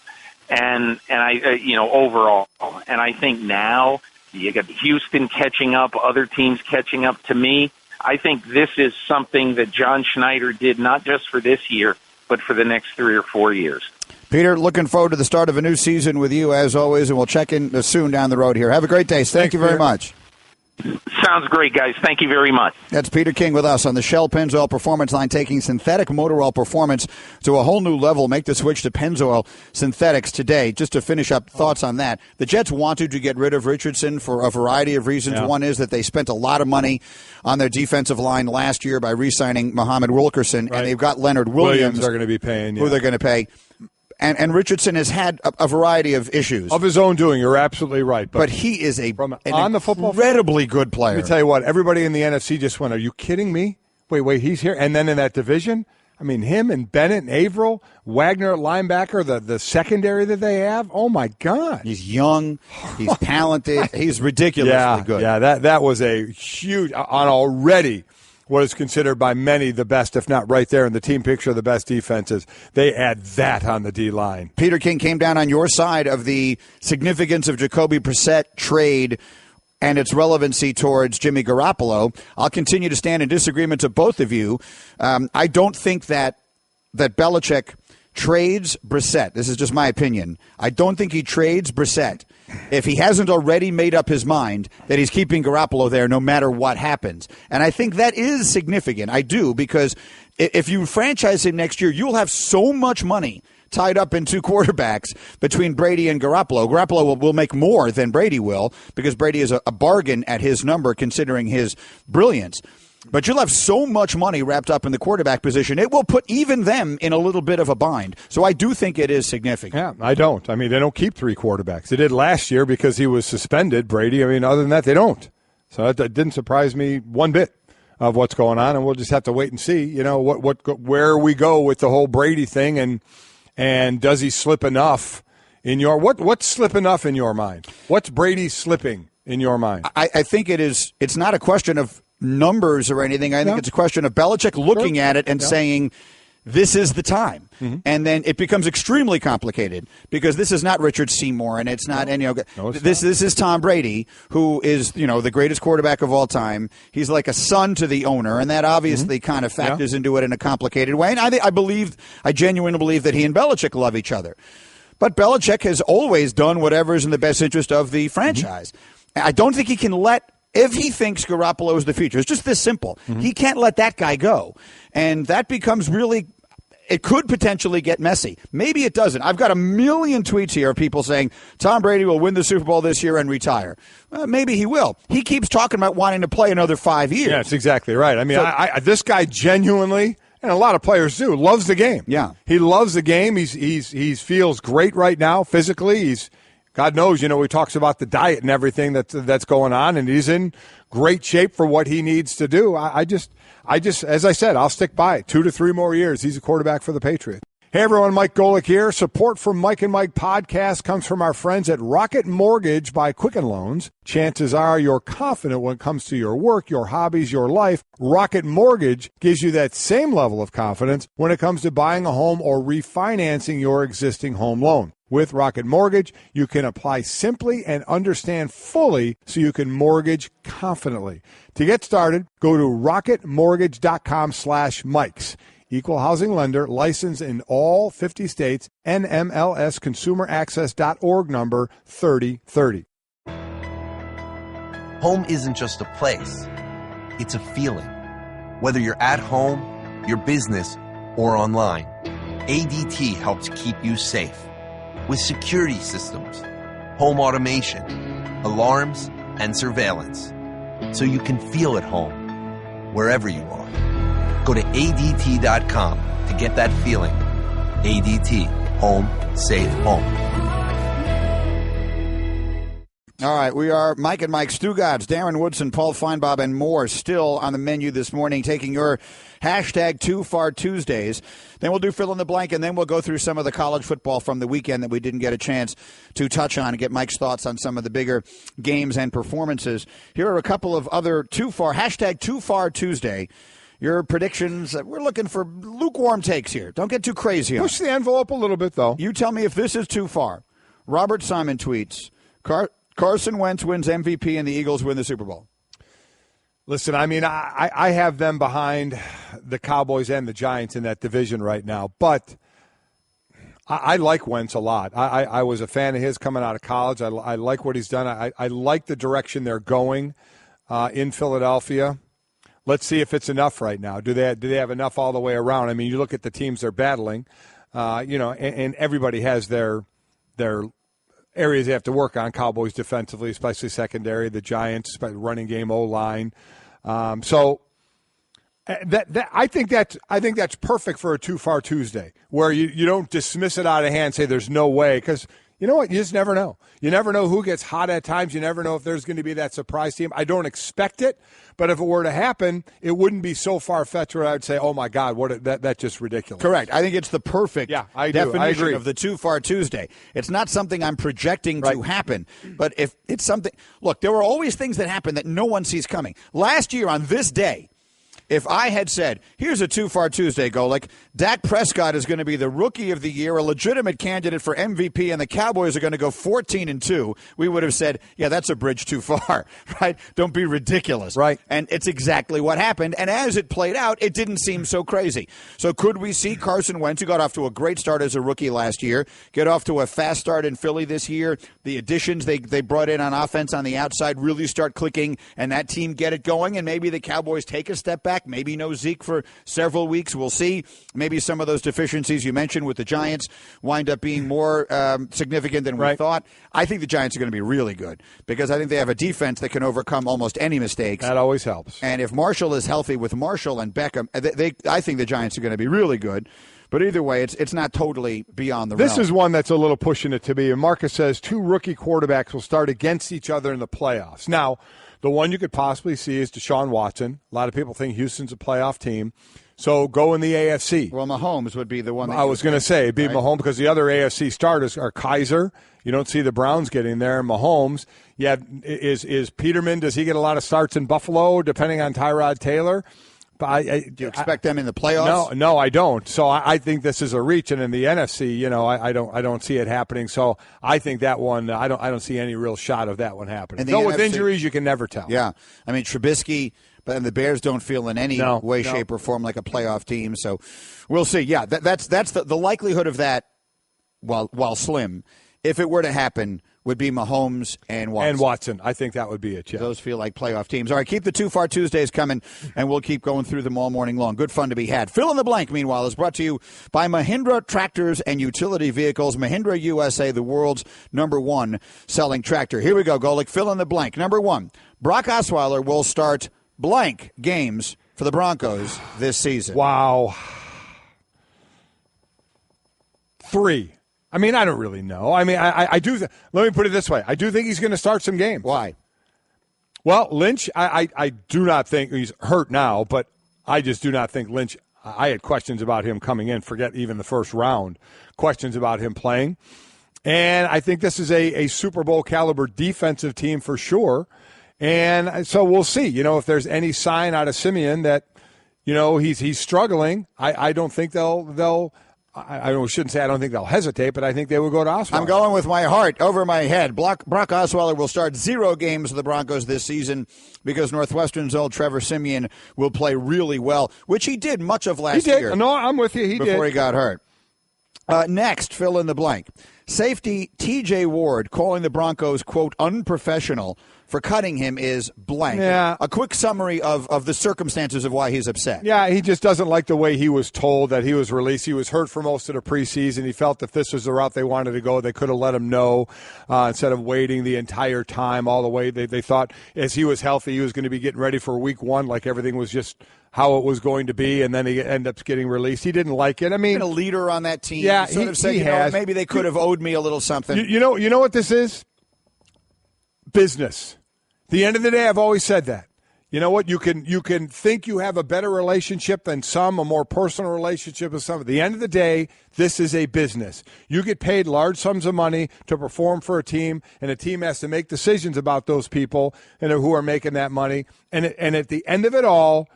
Speaker 12: And overall. And I think now you got Houston catching up, other teams catching up. To me, I think this is something that John Schneider did not just for this year, but for the next 3 or 4 years.
Speaker 2: Peter, looking forward to the start of a new season with you, as always, and we'll check in soon down the road here. Have a great day. Thank you very much.
Speaker 12: Sounds great, guys. Thank you very much.
Speaker 2: That's Peter King with us on the Shell Pennzoil Performance Line, taking synthetic motor oil performance to a whole new level. Make the switch to Pennzoil Synthetics today. Just to finish up thoughts on that, the Jets wanted to get rid of Richardson for a variety of reasons. Yeah. One is that they spent a lot of money on their defensive line last year by re-signing Muhammad Wilkerson, and they've got Leonard Williams.
Speaker 1: They're going to be paying.
Speaker 2: Who they're going to pay. And Richardson has had a variety of issues.
Speaker 1: Of his own doing, you're absolutely right.
Speaker 2: But he is an
Speaker 1: on the football
Speaker 2: incredibly good player.
Speaker 1: Let me tell you what, everybody in the NFC just went, are you kidding me? Wait, he's here? And then in that division, I mean, him and Bennett and Averill, Wagner at linebacker, the secondary that they have, oh, my God.
Speaker 2: He's young. He's talented. He's ridiculously good.
Speaker 1: Yeah, that was a huge, on already what is considered by many the best, if not right there in the team picture of the best defenses. They add that on the D-line.
Speaker 2: Peter King came down on your side of the significance of Jacoby Brissett trade and its relevancy towards Jimmy Garoppolo. I'll continue to stand in disagreement to both of you. I don't think that Belichick trades Brissett. This is just my opinion. I don't think he trades Brissett if he hasn't already made up his mind that he's keeping Garoppolo there no matter what happens. And I think that is significant. I do, because if you franchise him next year, you'll have so much money tied up in two quarterbacks between Brady and Garoppolo. Garoppolo will make more than Brady will because Brady is a bargain at his number considering his brilliance. But you'll have so much money wrapped up in the quarterback position, it will put even them in a little bit of a bind. So I do think it is significant.
Speaker 1: Yeah, I don't. I mean, they don't keep three quarterbacks. They did last year because he was suspended, Brady. I mean, other than that, they don't. So that didn't surprise me one bit of what's going on, and we'll just have to wait and see, you know, where we go with the whole Brady thing, and does he slip enough in your what's slip enough in your mind? What's Brady slipping in your mind?
Speaker 2: I think it's not a question of numbers or anything. I think it's a question of Belichick looking at it and saying, this is the time. And then it becomes extremely complicated because this is not Richard Seymour and it's not this is Tom Brady, who is, the greatest quarterback of all time. He's like a son to the owner, and that obviously kind of factors into it in a complicated way. And I genuinely believe that he and Belichick love each other. But Belichick has always done whatever is in the best interest of the franchise. I don't think he can if he thinks Garoppolo is the future, it's just this simple. He can't let that guy go. And that becomes really, it could potentially get messy. Maybe it doesn't. I've got a million tweets here of people saying Tom Brady will win the Super Bowl this year and retire. Maybe he will. He keeps talking about wanting to play another 5 years.
Speaker 1: Yeah, that's exactly right. I mean, this guy genuinely, and a lot of players do, loves the game.
Speaker 2: Yeah.
Speaker 1: He loves the game. He feels great right now physically. God knows, he talks about the diet and everything that's going on, and he's in great shape for what he needs to do. I just, as I said, I'll stick by it. 2 to 3 more years, he's a quarterback for the Patriots. Hey, everyone, Mike Golick here. Support for Mike and Mike podcast comes from our friends at Rocket Mortgage by Quicken Loans. Chances are you're confident when it comes to your work, your hobbies, your life. Rocket Mortgage gives you that same level of confidence when it comes to buying a home or refinancing your existing home loan. With Rocket Mortgage, you can apply simply and understand fully so you can mortgage confidently. To get started, go to rocketmortgage.com/Mikes. Equal housing lender, licensed in all 50 states, NMLSconsumeraccess.org number 3030.
Speaker 3: Home isn't just a place, it's a feeling. Whether you're at home, your business, or online, ADT helps keep you safe. With security systems, home automation, alarms, and surveillance, so you can feel at home wherever you are. Go to ADT.com to get that feeling. ADT. Home. Safe home.
Speaker 2: All right, we are Mike and Mike, Stu Gods, Darren Woodson, Paul Feinbaum, and more still on the menu this morning, taking your hashtag Too Far Tuesdays. Then we'll do fill in the blank, and then we'll go through some of the college football from the weekend that we didn't get a chance to touch on and get Mike's thoughts on some of the bigger games and performances. Here are a couple of other hashtag Too Far Tuesday. Your predictions. We're looking for lukewarm takes here. Don't get too crazy on it.
Speaker 1: Push the envelope a little bit, though.
Speaker 2: You tell me if this is too far. Robert Simon tweets, Carson Wentz wins MVP and the Eagles win the Super Bowl.
Speaker 1: Listen, I mean, I have them behind the Cowboys and the Giants in that division right now, but I like Wentz a lot. I was a fan of his coming out of college. I like what he's done. I like the direction they're going in Philadelphia. Let's see if it's enough right now. Do they have enough all the way around? I mean, you look at the teams they're battling, and everybody has their areas they have to work on. Cowboys defensively, especially secondary. The Giants, running game, O-line. So I think that's perfect for a Too Far Tuesday, where you don't dismiss it out of hand, say there's no way, because you know what? You just never know. You never know who gets hot at times. You never know if there's going to be that surprise team. I don't expect it, but if it were to happen, it wouldn't be so far-fetched where I would say, oh, my God, that's just ridiculous.
Speaker 2: Correct. I think it's the perfect definition
Speaker 1: of
Speaker 2: the Too Far Tuesday. It's not something I'm projecting to happen, but if it's something – look, there were always things that happen that no one sees coming. Last year on this day, if I had said, here's a Too Far Tuesday, Golick, Dak Prescott is going to be the Rookie of the Year, a legitimate candidate for MVP, and the Cowboys are going to go 14-2, we would have said, yeah, that's a bridge too far, right? Don't be ridiculous.
Speaker 1: Right.
Speaker 2: And it's exactly what happened. And as it played out, it didn't seem so crazy. So could we see Carson Wentz, who got off to a great start as a rookie last year, get off to a fast start in Philly this year? The additions they brought in on offense on the outside really start clicking, and that team get it going, and maybe the Cowboys take a step back. Maybe no Zeke for several weeks. We'll see. Maybe some of those deficiencies you mentioned with the Giants wind up being more significant than we thought. I think the Giants are going to be really good because I think they have a defense that can overcome almost any mistakes.
Speaker 1: That always helps.
Speaker 2: And if Marshall is healthy with Marshall and Beckham, I think the Giants are going to be really good. But either way, it's not totally beyond the realm.
Speaker 1: This is one that's a little pushing it to be. And Marcus says 2 rookie quarterbacks will start against each other in the playoffs. Now, the one you could possibly see is Deshaun Watson. A lot of people think Houston's a playoff team. So go in the AFC.
Speaker 2: Well, Mahomes would be the one.
Speaker 1: I was going to say, beat Mahomes, because the other AFC starters are Kaiser. You don't see the Browns getting there. Mahomes. Yeah, is Peterman, does he get a lot of starts in Buffalo, depending on Tyrod Taylor? Do
Speaker 2: you expect them in the playoffs?
Speaker 1: No, I don't. So I think this is a reach, and in the NFC, I don't see it happening. So I think that one, I don't see any real shot of that one happening. Though with injuries, you can never tell.
Speaker 2: Yeah, I mean Trubisky, but the Bears don't feel in any way, shape, or form like a playoff team. So we'll see. Yeah, that's the likelihood of that. While slim, if it were to happen, would be Mahomes and Watson.
Speaker 1: I think that would be it, yeah.
Speaker 2: Those feel like playoff teams. All right, keep the Too Far Tuesdays coming, and we'll keep going through them all morning long. Good fun to be had. Fill in the blank, meanwhile, is brought to you by Mahindra Tractors and Utility Vehicles. Mahindra USA, the world's #1 selling tractor. Here we go, Golick. Fill in the blank. Number 1, Brock Osweiler will start blank games for the Broncos this season.
Speaker 1: Wow. 3. I mean, I don't really know. I mean, I do. Let me put it this way. I do think he's going to start some games.
Speaker 2: Why?
Speaker 1: Well, Lynch, I do not think he's hurt now, but I just do not think Lynch. I had questions about him coming in. Forget even the first round. Questions about him playing. And I think this is a Super Bowl caliber defensive team for sure. And so we'll see, if there's any sign out of Simeon that, he's struggling. I don't think they'll I shouldn't say I don't think they'll hesitate, but I think they will go to Osweiler.
Speaker 2: I'm going with my heart over my head. Brock Osweiler will start 0 games for the Broncos this season because Northwestern's old Trevor Siemian will play really well, which he did much of last year.
Speaker 1: No, I'm with you. He did.
Speaker 2: Before he got hurt. Next, fill in the blank. Safety T.J. Ward calling the Broncos, quote, unprofessional for cutting him is blank.
Speaker 1: Yeah.
Speaker 2: A quick summary of the circumstances of why he's upset.
Speaker 1: Yeah, he just doesn't like the way he was told that he was released. He was hurt for most of the preseason. He felt if this was the route they wanted to go, they could have let him know instead of waiting the entire time all the way. They thought as he was healthy, he was going to be getting ready for week 1, like everything was just how it was going to be, and then he ended up getting released. He didn't like it. I mean,
Speaker 2: been a leader on that team.
Speaker 1: Yeah,
Speaker 2: he said, maybe they could have owed me a little something.
Speaker 1: You know what this is? Business. At the end of the day, I've always said that. You know what? You can think you have a better relationship than some, a more personal relationship with some. At the end of the day, this is a business. You get paid large sums of money to perform for a team, and a team has to make decisions about those people and who are making that money. And at the end of it all,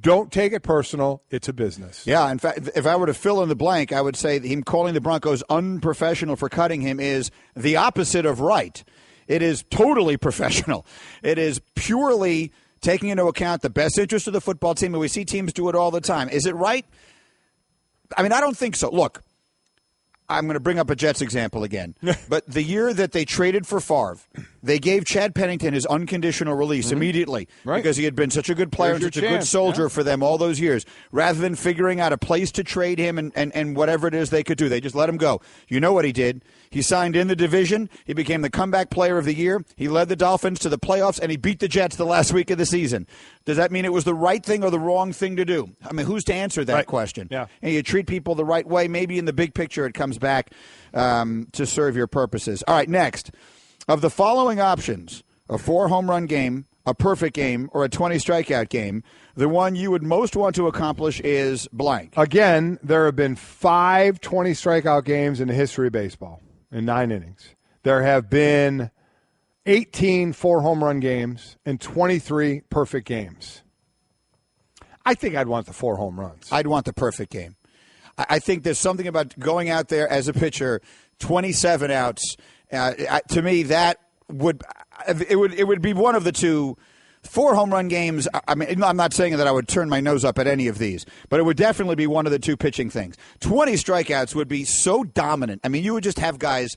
Speaker 1: don't take it personal. It's a business.
Speaker 2: Yeah, in fact, if I were to fill in the blank, I would say him calling the Broncos unprofessional for cutting him is the opposite of right. It is totally professional. It is purely taking into account the best interest of the football team, and we see teams do it all the time. Is it right? I mean, I don't think so. Look, I'm going to bring up a Jets example again. But the year that they traded for Favre, they gave Chad Pennington his unconditional release immediately because he had been such a good player and such a good soldier for them all those years. Rather than figuring out a place to trade him and whatever it is they could do, they just let him go. You know what he did? He signed in the division. He became the comeback player of the year. He led the Dolphins to the playoffs, and he beat the Jets the last week of the season. Does that mean it was the right thing or the wrong thing to do? I mean, who's to answer that question?
Speaker 1: Yeah.
Speaker 2: And you treat people the right way. Maybe in the big picture it comes back to serve your purposes. All right, next. Of the following options, a 4-home run game, a perfect game, or a 20 strikeout game, the one you would most want to accomplish is blank.
Speaker 1: Again, there have been 5 20 strikeout games in the history of baseball in 9 innings. There have been 18 4-home run games and 23 perfect games. I think I'd want the 4 home runs.
Speaker 2: I'd want the perfect game. I think there's something about going out there as a pitcher, 27 outs. To me, that would be one of the two. 4 home run games. I mean, I'm not saying that I would turn my nose up at any of these, but it would definitely be one of the two pitching things. 20 strikeouts would be so dominant. I mean, you would just have guys.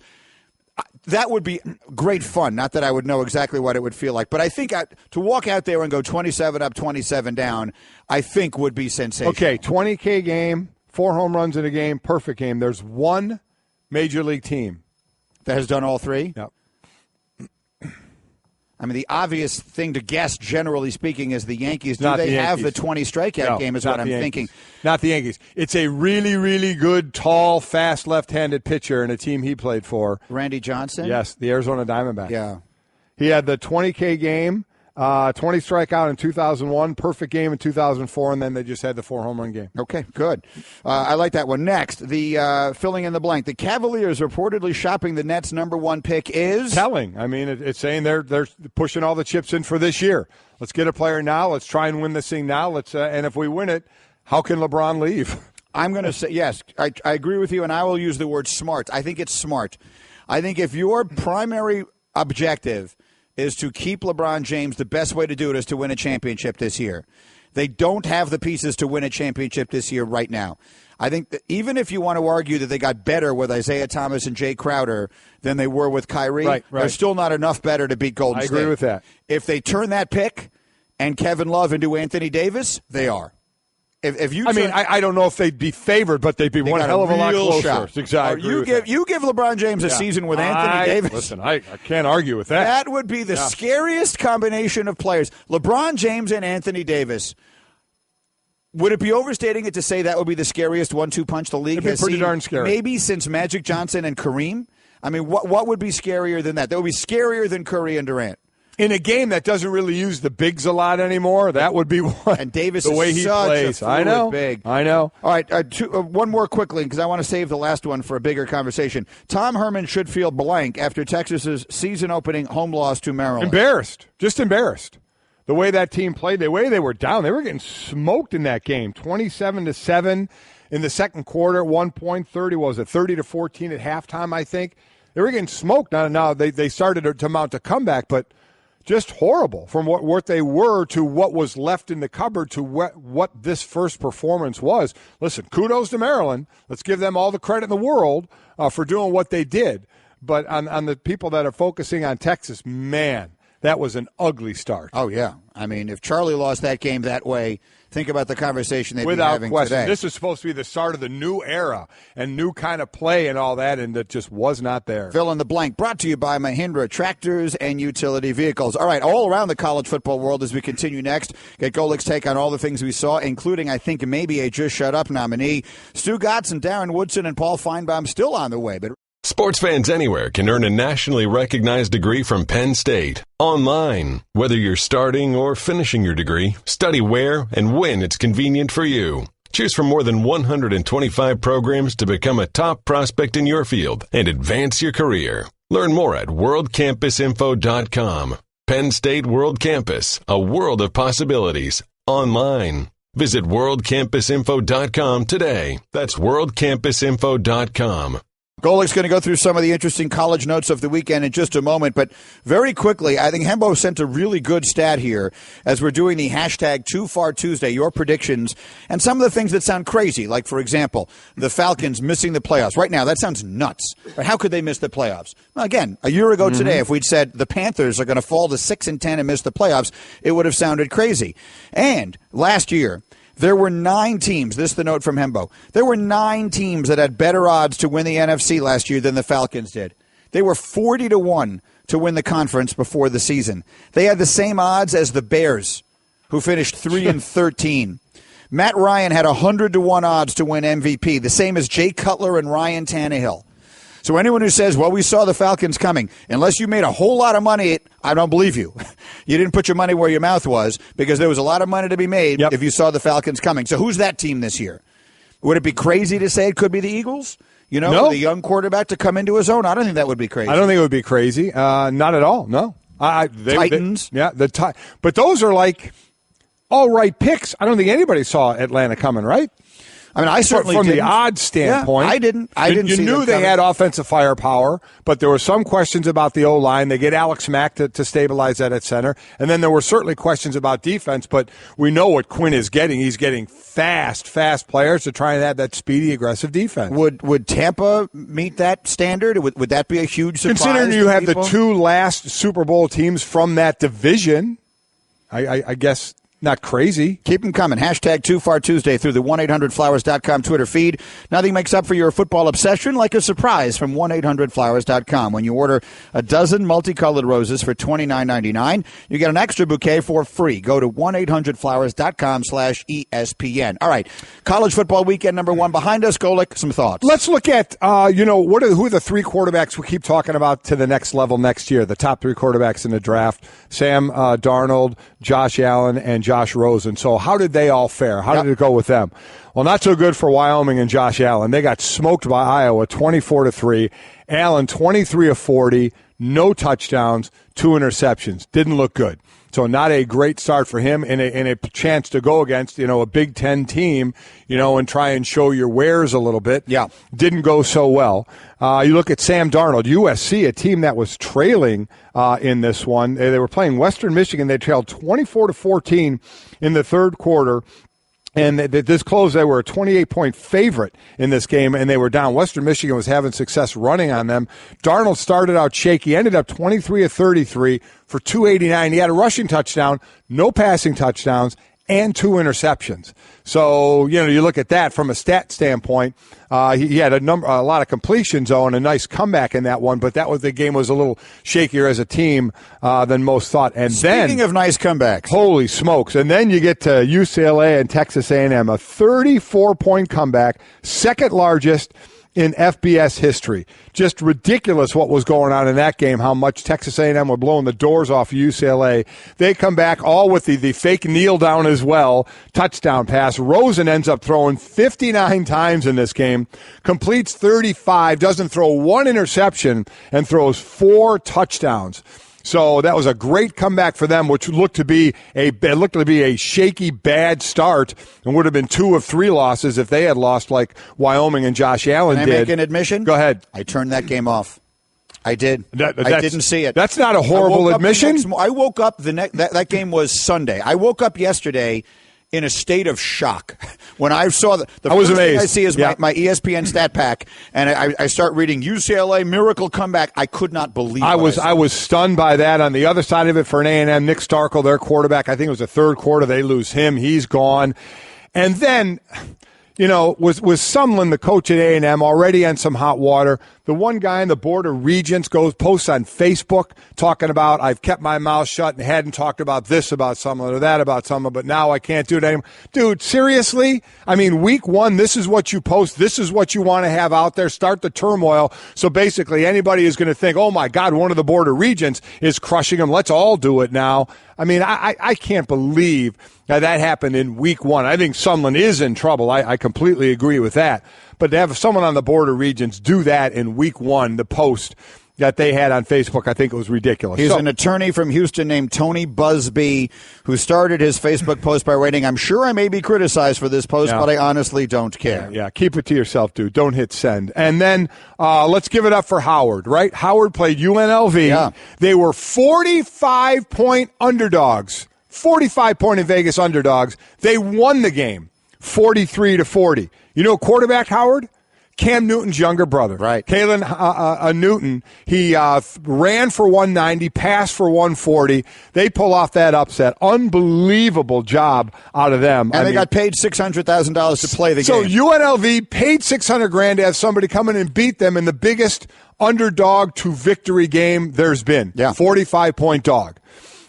Speaker 2: That would be great fun. Not that I would know exactly what it would feel like, but I think to walk out there and go 27 up, 27 down, I think would be sensational.
Speaker 1: Okay, 20K game, 4 home runs in a game, perfect game. There's one major league team
Speaker 2: that has done all 3?
Speaker 1: Yep.
Speaker 2: I mean, the obvious thing to guess, generally speaking, is the Yankees. Do they have the 20 strikeout game is what I'm thinking.
Speaker 1: Not the Yankees. It's a really, really good, tall, fast left-handed pitcher in a team he played for.
Speaker 2: Randy Johnson?
Speaker 1: Yes, the Arizona Diamondbacks.
Speaker 2: Yeah.
Speaker 1: He had the 20K game 20 strikeout in 2001, perfect game in 2004, and then they just had the 4 home run game.
Speaker 2: Okay, good. I like that one. Next, the filling in the blank. The Cavaliers reportedly shopping the Nets' number 1 pick is
Speaker 1: telling. I mean, it's saying they're pushing all the chips in for this year. Let's get a player now. Let's try and win this thing now. And if we win it, how can LeBron leave?
Speaker 2: I'm going to say yes. I agree with you, and I will use the word smart. I think it's smart. I think if your primary objective is to keep LeBron James, the best way to do it is to win a championship this year. They don't have the pieces to win a championship this year right now. I think that even if you want to argue that they got better with Isaiah Thomas and Jay Crowder than they were with Kyrie, they're still not enough better to beat Golden State.
Speaker 1: I agree with that.
Speaker 2: If they turn that pick and Kevin Love into Anthony Davis, they are.
Speaker 1: I don't know if they'd be favored, but they'd be one hell of a lot closer.
Speaker 2: Shot.
Speaker 1: Exactly.
Speaker 2: You give LeBron James a season with Anthony Davis.
Speaker 1: Listen, I can't argue with that.
Speaker 2: That would be the scariest combination of players. LeBron James and Anthony Davis. Would it be overstating it to say that would be the scariest 1-2 punch the league has seen?
Speaker 1: Pretty darn scary.
Speaker 2: Maybe since Magic Johnson and Kareem? I mean, what would be scarier than that? That would be scarier than Curry and Durant.
Speaker 1: In a game that doesn't really use the bigs a lot anymore, that would be one.
Speaker 2: And Davis
Speaker 1: the way
Speaker 2: is
Speaker 1: he
Speaker 2: such
Speaker 1: plays.
Speaker 2: a fluid big.
Speaker 1: I know.
Speaker 2: All right, one more quickly because I want to save the last one for a bigger conversation. Tom Herman should feel blank after Texas's season-opening home loss to Maryland.
Speaker 1: Embarrassed. Just embarrassed. The way that team played, the way they were down, they were getting smoked in that game. 27-7 in the second quarter. 1 point, 30-14 at halftime, I think. They were getting smoked. Now they started to mount a comeback, but just horrible from what they were to what was left in the cupboard to what this first performance was. Listen, kudos to Maryland. Let's give them all the credit in the world for doing what they did. But on the people that are focusing on Texas, man, that was an ugly start.
Speaker 2: Oh, yeah. I mean, if Charlie lost that game that way, think about the conversation they'd
Speaker 1: Without
Speaker 2: be having
Speaker 1: question.
Speaker 2: today.
Speaker 1: This is supposed to be the start of the new era and new kind of play and all that, and it just was not there.
Speaker 2: Fill in the blank. Brought to you by Mahindra Tractors and Utility Vehicles. All right, all around the college football world as we continue next. Get Golik's take on all the things we saw, including, I think, maybe a Just Shut Up nominee. Stu Gotson, Darren Woodson, and Paul Feinbaum still on the way, but
Speaker 5: Sports fans anywhere can earn a nationally recognized degree from Penn State online. Whether you're starting or finishing your degree, study where and when it's convenient for you. Choose from more than 125 programs to become a top prospect in your field and advance your career. Learn more at worldcampusinfo.com. Penn State World Campus, a world of possibilities. Online. Visit worldcampusinfo.com today. That's worldcampusinfo.com.
Speaker 2: Golik's going to go through some of the interesting college notes of the weekend in just a moment, but very quickly, I think Hembo sent a really good stat here as we're doing the hashtag #TooFarTuesday, your predictions, and some of the things that sound crazy, like, for example, the Falcons missing the playoffs. Right now, that sounds nuts. How could they miss the playoffs? Well, again, a year ago today, if we'd said the Panthers are going to fall to 6-10 and miss the playoffs, it would have sounded crazy. And last year, there were 9 teams, this is the note from Hembo, there were 9 teams that had better odds to win the NFC last year than the Falcons did. They were 40-1 to win the conference before the season. They had the same odds as the Bears, who finished 3-13. Matt Ryan had 100-1 odds to win MVP, the same as Jay Cutler and Ryan Tannehill. So anyone who says, well, we saw the Falcons coming, unless you made a whole lot of money, I don't believe you. You didn't put your money where your mouth was because there was a lot of money to be made if you saw the Falcons coming. So who's that team this year? Would it be crazy to say it could be the Eagles? You know,
Speaker 1: No.
Speaker 2: the young quarterback to come into his own? I don't think that would be crazy.
Speaker 1: I don't think it would be crazy. Not at all, no.
Speaker 2: Titans.
Speaker 1: But those are like all right picks. I don't think anybody saw Atlanta coming, right?
Speaker 2: I mean, I certainly
Speaker 1: from
Speaker 2: didn't.
Speaker 1: the odds standpoint.
Speaker 2: Yeah, I didn't.
Speaker 1: You
Speaker 2: see
Speaker 1: knew
Speaker 2: them
Speaker 1: they
Speaker 2: coming.
Speaker 1: had offensive firepower, but there were some questions about the O-line. They get Alex Mack to stabilize that at center. And then there were certainly questions about defense, but we know what Quinn is getting. He's getting fast players to try and have that speedy, aggressive defense.
Speaker 2: Would Tampa meet that standard? Would that be a huge surprise?
Speaker 1: Considering you
Speaker 2: to
Speaker 1: have
Speaker 2: people?
Speaker 1: the 2 last Super Bowl teams from that division, I guess Not crazy.
Speaker 2: Keep them coming. Hashtag Too Far Tuesday through the 1-800-Flowers.com Twitter feed. Nothing makes up for your football obsession like a surprise from 1-800-Flowers.com. When you order a dozen multicolored roses for $29.99, you get an extra bouquet for free. Go to 1-800-Flowers.com/ESPN. All right. College football weekend number 1 behind us. Golick, some thoughts.
Speaker 1: Let's look at, who are the 3 quarterbacks we keep talking about to the next level next year, the top 3 quarterbacks in the draft, Sam Darnold, Josh Allen, and Josh Rosen. So how did they all fare? How did it go with them? Well, not so good for Wyoming and Josh Allen. They got smoked by Iowa 24-3. Allen 23 of 40, no touchdowns, 2 interceptions. Didn't look good. So not a great start for him and a chance to go against, a Big Ten team, and try and show your wares a little bit.
Speaker 2: Yeah.
Speaker 1: Didn't go so well. You look at Sam Darnold, USC, a team that was trailing in this one. They were playing Western Michigan. They trailed 24-14 in the third quarter. And this close, they were a 28-point favorite in this game, and they were down. Western Michigan was having success running on them. Darnold started out shaky, ended up 23 of 33 for 289. He had a rushing touchdown, no passing touchdowns, and 2 interceptions. So, you look at that from a stat standpoint. He had a lot of completions, though, and a nice comeback in that one. But the game was a little shakier as a team than most thought. And
Speaker 2: Speaking of nice comebacks,
Speaker 1: holy smokes! And then you get to UCLA and Texas A&M, a 34-point comeback, second largest in FBS history. Just ridiculous what was going on in that game, how much Texas A&M were blowing the doors off UCLA. They come back all with the fake kneel down as well, touchdown pass. Rosen ends up throwing 59 times in this game, completes 35, doesn't throw 1 interception, and throws 4 touchdowns. So that was a great comeback for them, which looked to be a shaky, bad start, and would have been 2 of 3 losses if they had lost like Wyoming and Josh Allen did.
Speaker 2: Can I make an admission?
Speaker 1: Go ahead.
Speaker 2: I turned that game off. I did. I didn't see it.
Speaker 1: That's not a horrible admission.
Speaker 2: I woke up that game was Sunday. I woke up yesterday in a state of shock when I saw the
Speaker 1: I was
Speaker 2: first
Speaker 1: amazed.
Speaker 2: thing I see is my ESPN stat pack, and I start reading UCLA miracle comeback. I could not believe
Speaker 1: I was stunned by that. On the other side of it, for an A&M, Nick Starkel, their quarterback, I think it was the third quarter, they lose him. He's gone. And then, was Sumlin, the coach at A&M, already on some hot water. The one guy on the Board of Regents posts on Facebook talking about, I've kept my mouth shut and hadn't talked about this about Sumlin or that about Sumlin, but now I can't do it anymore. Dude, seriously? I mean, week 1, this is what you post. This is what you want to have out there. Start the turmoil. So basically anybody is going to think, oh, my God, one of the Board of Regents is crushing them. Let's all do it now. I mean, I can't believe that happened in week 1. I think Sumlin is in trouble. I completely agree with that. But to have someone on the Board of Regents do that in week 1, the post that they had on Facebook, I think it was ridiculous.
Speaker 2: He's an attorney from Houston named Tony Busby, who started his Facebook post by writing, I'm sure I may be criticized for this post, but I honestly don't care.
Speaker 1: Yeah, keep it to yourself, dude. Don't hit send. And then let's give it up for Howard, right? Howard played UNLV. Yeah. They were 45-point underdogs, 45-point in Vegas underdogs. They won the game, 43-40. You know quarterback Howard? Cam Newton's younger brother.
Speaker 2: Right.
Speaker 1: Kalen Newton, he ran for 190, passed for 140. They pull off that upset. Unbelievable job out of them.
Speaker 2: And they got paid $600,000 to play the game.
Speaker 1: So UNLV paid $600,000 to have somebody come in and beat them in the biggest underdog to victory game there's been.
Speaker 2: Yeah.
Speaker 1: 45-point dog.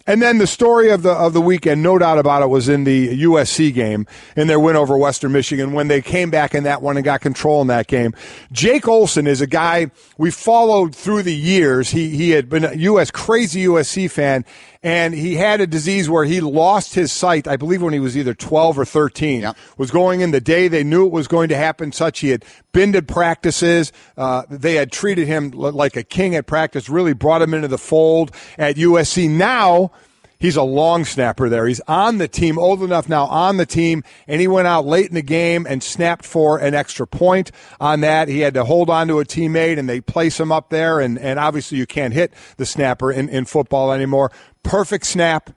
Speaker 1: And then the story of the weekend, no doubt about it, was in the USC game in their win over Western Michigan when they came back in that one and got control in that game. Jake Olson is a guy we followed through the years. He had been a crazy USC fan, and he had a disease where he lost his sight, I believe when he was either 12 or 13.
Speaker 2: Yep.
Speaker 1: Was going in the day they knew it was going to happen, such he had been to practices. They had treated him like a king at practice, really brought him into the fold at USC. Now, he's a long snapper there. He's on the team, old enough now on the team, and he went out late in the game and snapped for an extra point on that. He had to hold on to a teammate, and they place him up there, and obviously you can't hit the snapper in football anymore. Perfect snap,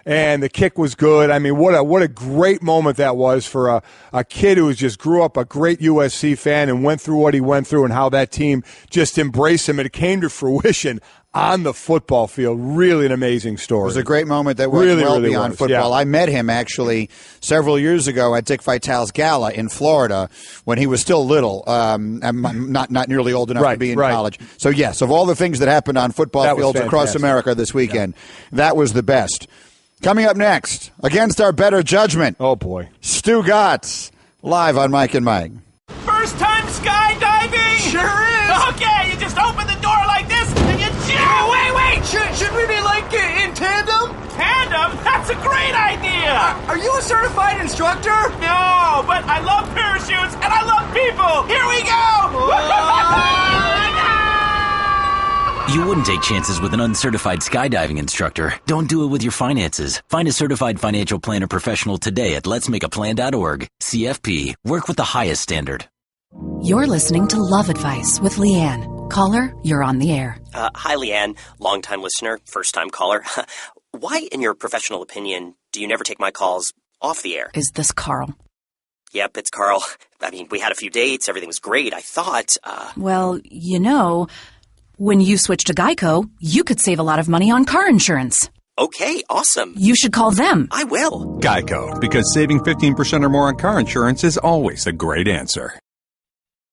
Speaker 1: and the kick was good. I mean, what a great moment that was for a kid who just grew up a great USC fan and went through what he went through and how that team just embraced him, and it came to fruition on the football field. Really an amazing story.
Speaker 2: It was a great moment that went well beyond football.
Speaker 1: Yeah.
Speaker 2: I met him actually several years ago at Dick Vitale's gala in Florida when he was still little, not nearly old enough to be in college. So, yes, of all the things that happened on football fields across America this weekend, that was the best. Coming up next, against our better judgment.
Speaker 1: Oh, boy.
Speaker 2: Stu Gatz, live on Mike and Mike.
Speaker 6: First time skydiving?
Speaker 13: Sure is.
Speaker 6: Okay, you just open the door like this and you jump. Wait.
Speaker 13: Should we be like in tandem?
Speaker 6: Tandem? That's a great idea.
Speaker 13: Are you a certified instructor?
Speaker 6: No, but I love parachutes and I love people. Here we go.
Speaker 8: You wouldn't take chances with an uncertified skydiving instructor. Don't do it with your finances. Find a certified financial planner professional today at letsmakeaplan.org. CFP. Work with the highest standard.
Speaker 14: You're listening to Love Advice with Leanne. Caller, you're on the air.
Speaker 15: Hi, Leanne. Long-time listener, first-time caller. Why, in your professional opinion, do you never take my calls off the air?
Speaker 14: Is this Carl?
Speaker 15: Yep, it's Carl. I mean, we had a few dates. Everything was great. I thought,
Speaker 14: Well, when you switch to Geico, you could save a lot of money on car insurance.
Speaker 15: Okay, awesome.
Speaker 14: You should call them.
Speaker 15: I will.
Speaker 10: Geico, because saving 15% or more on car insurance is always a great answer.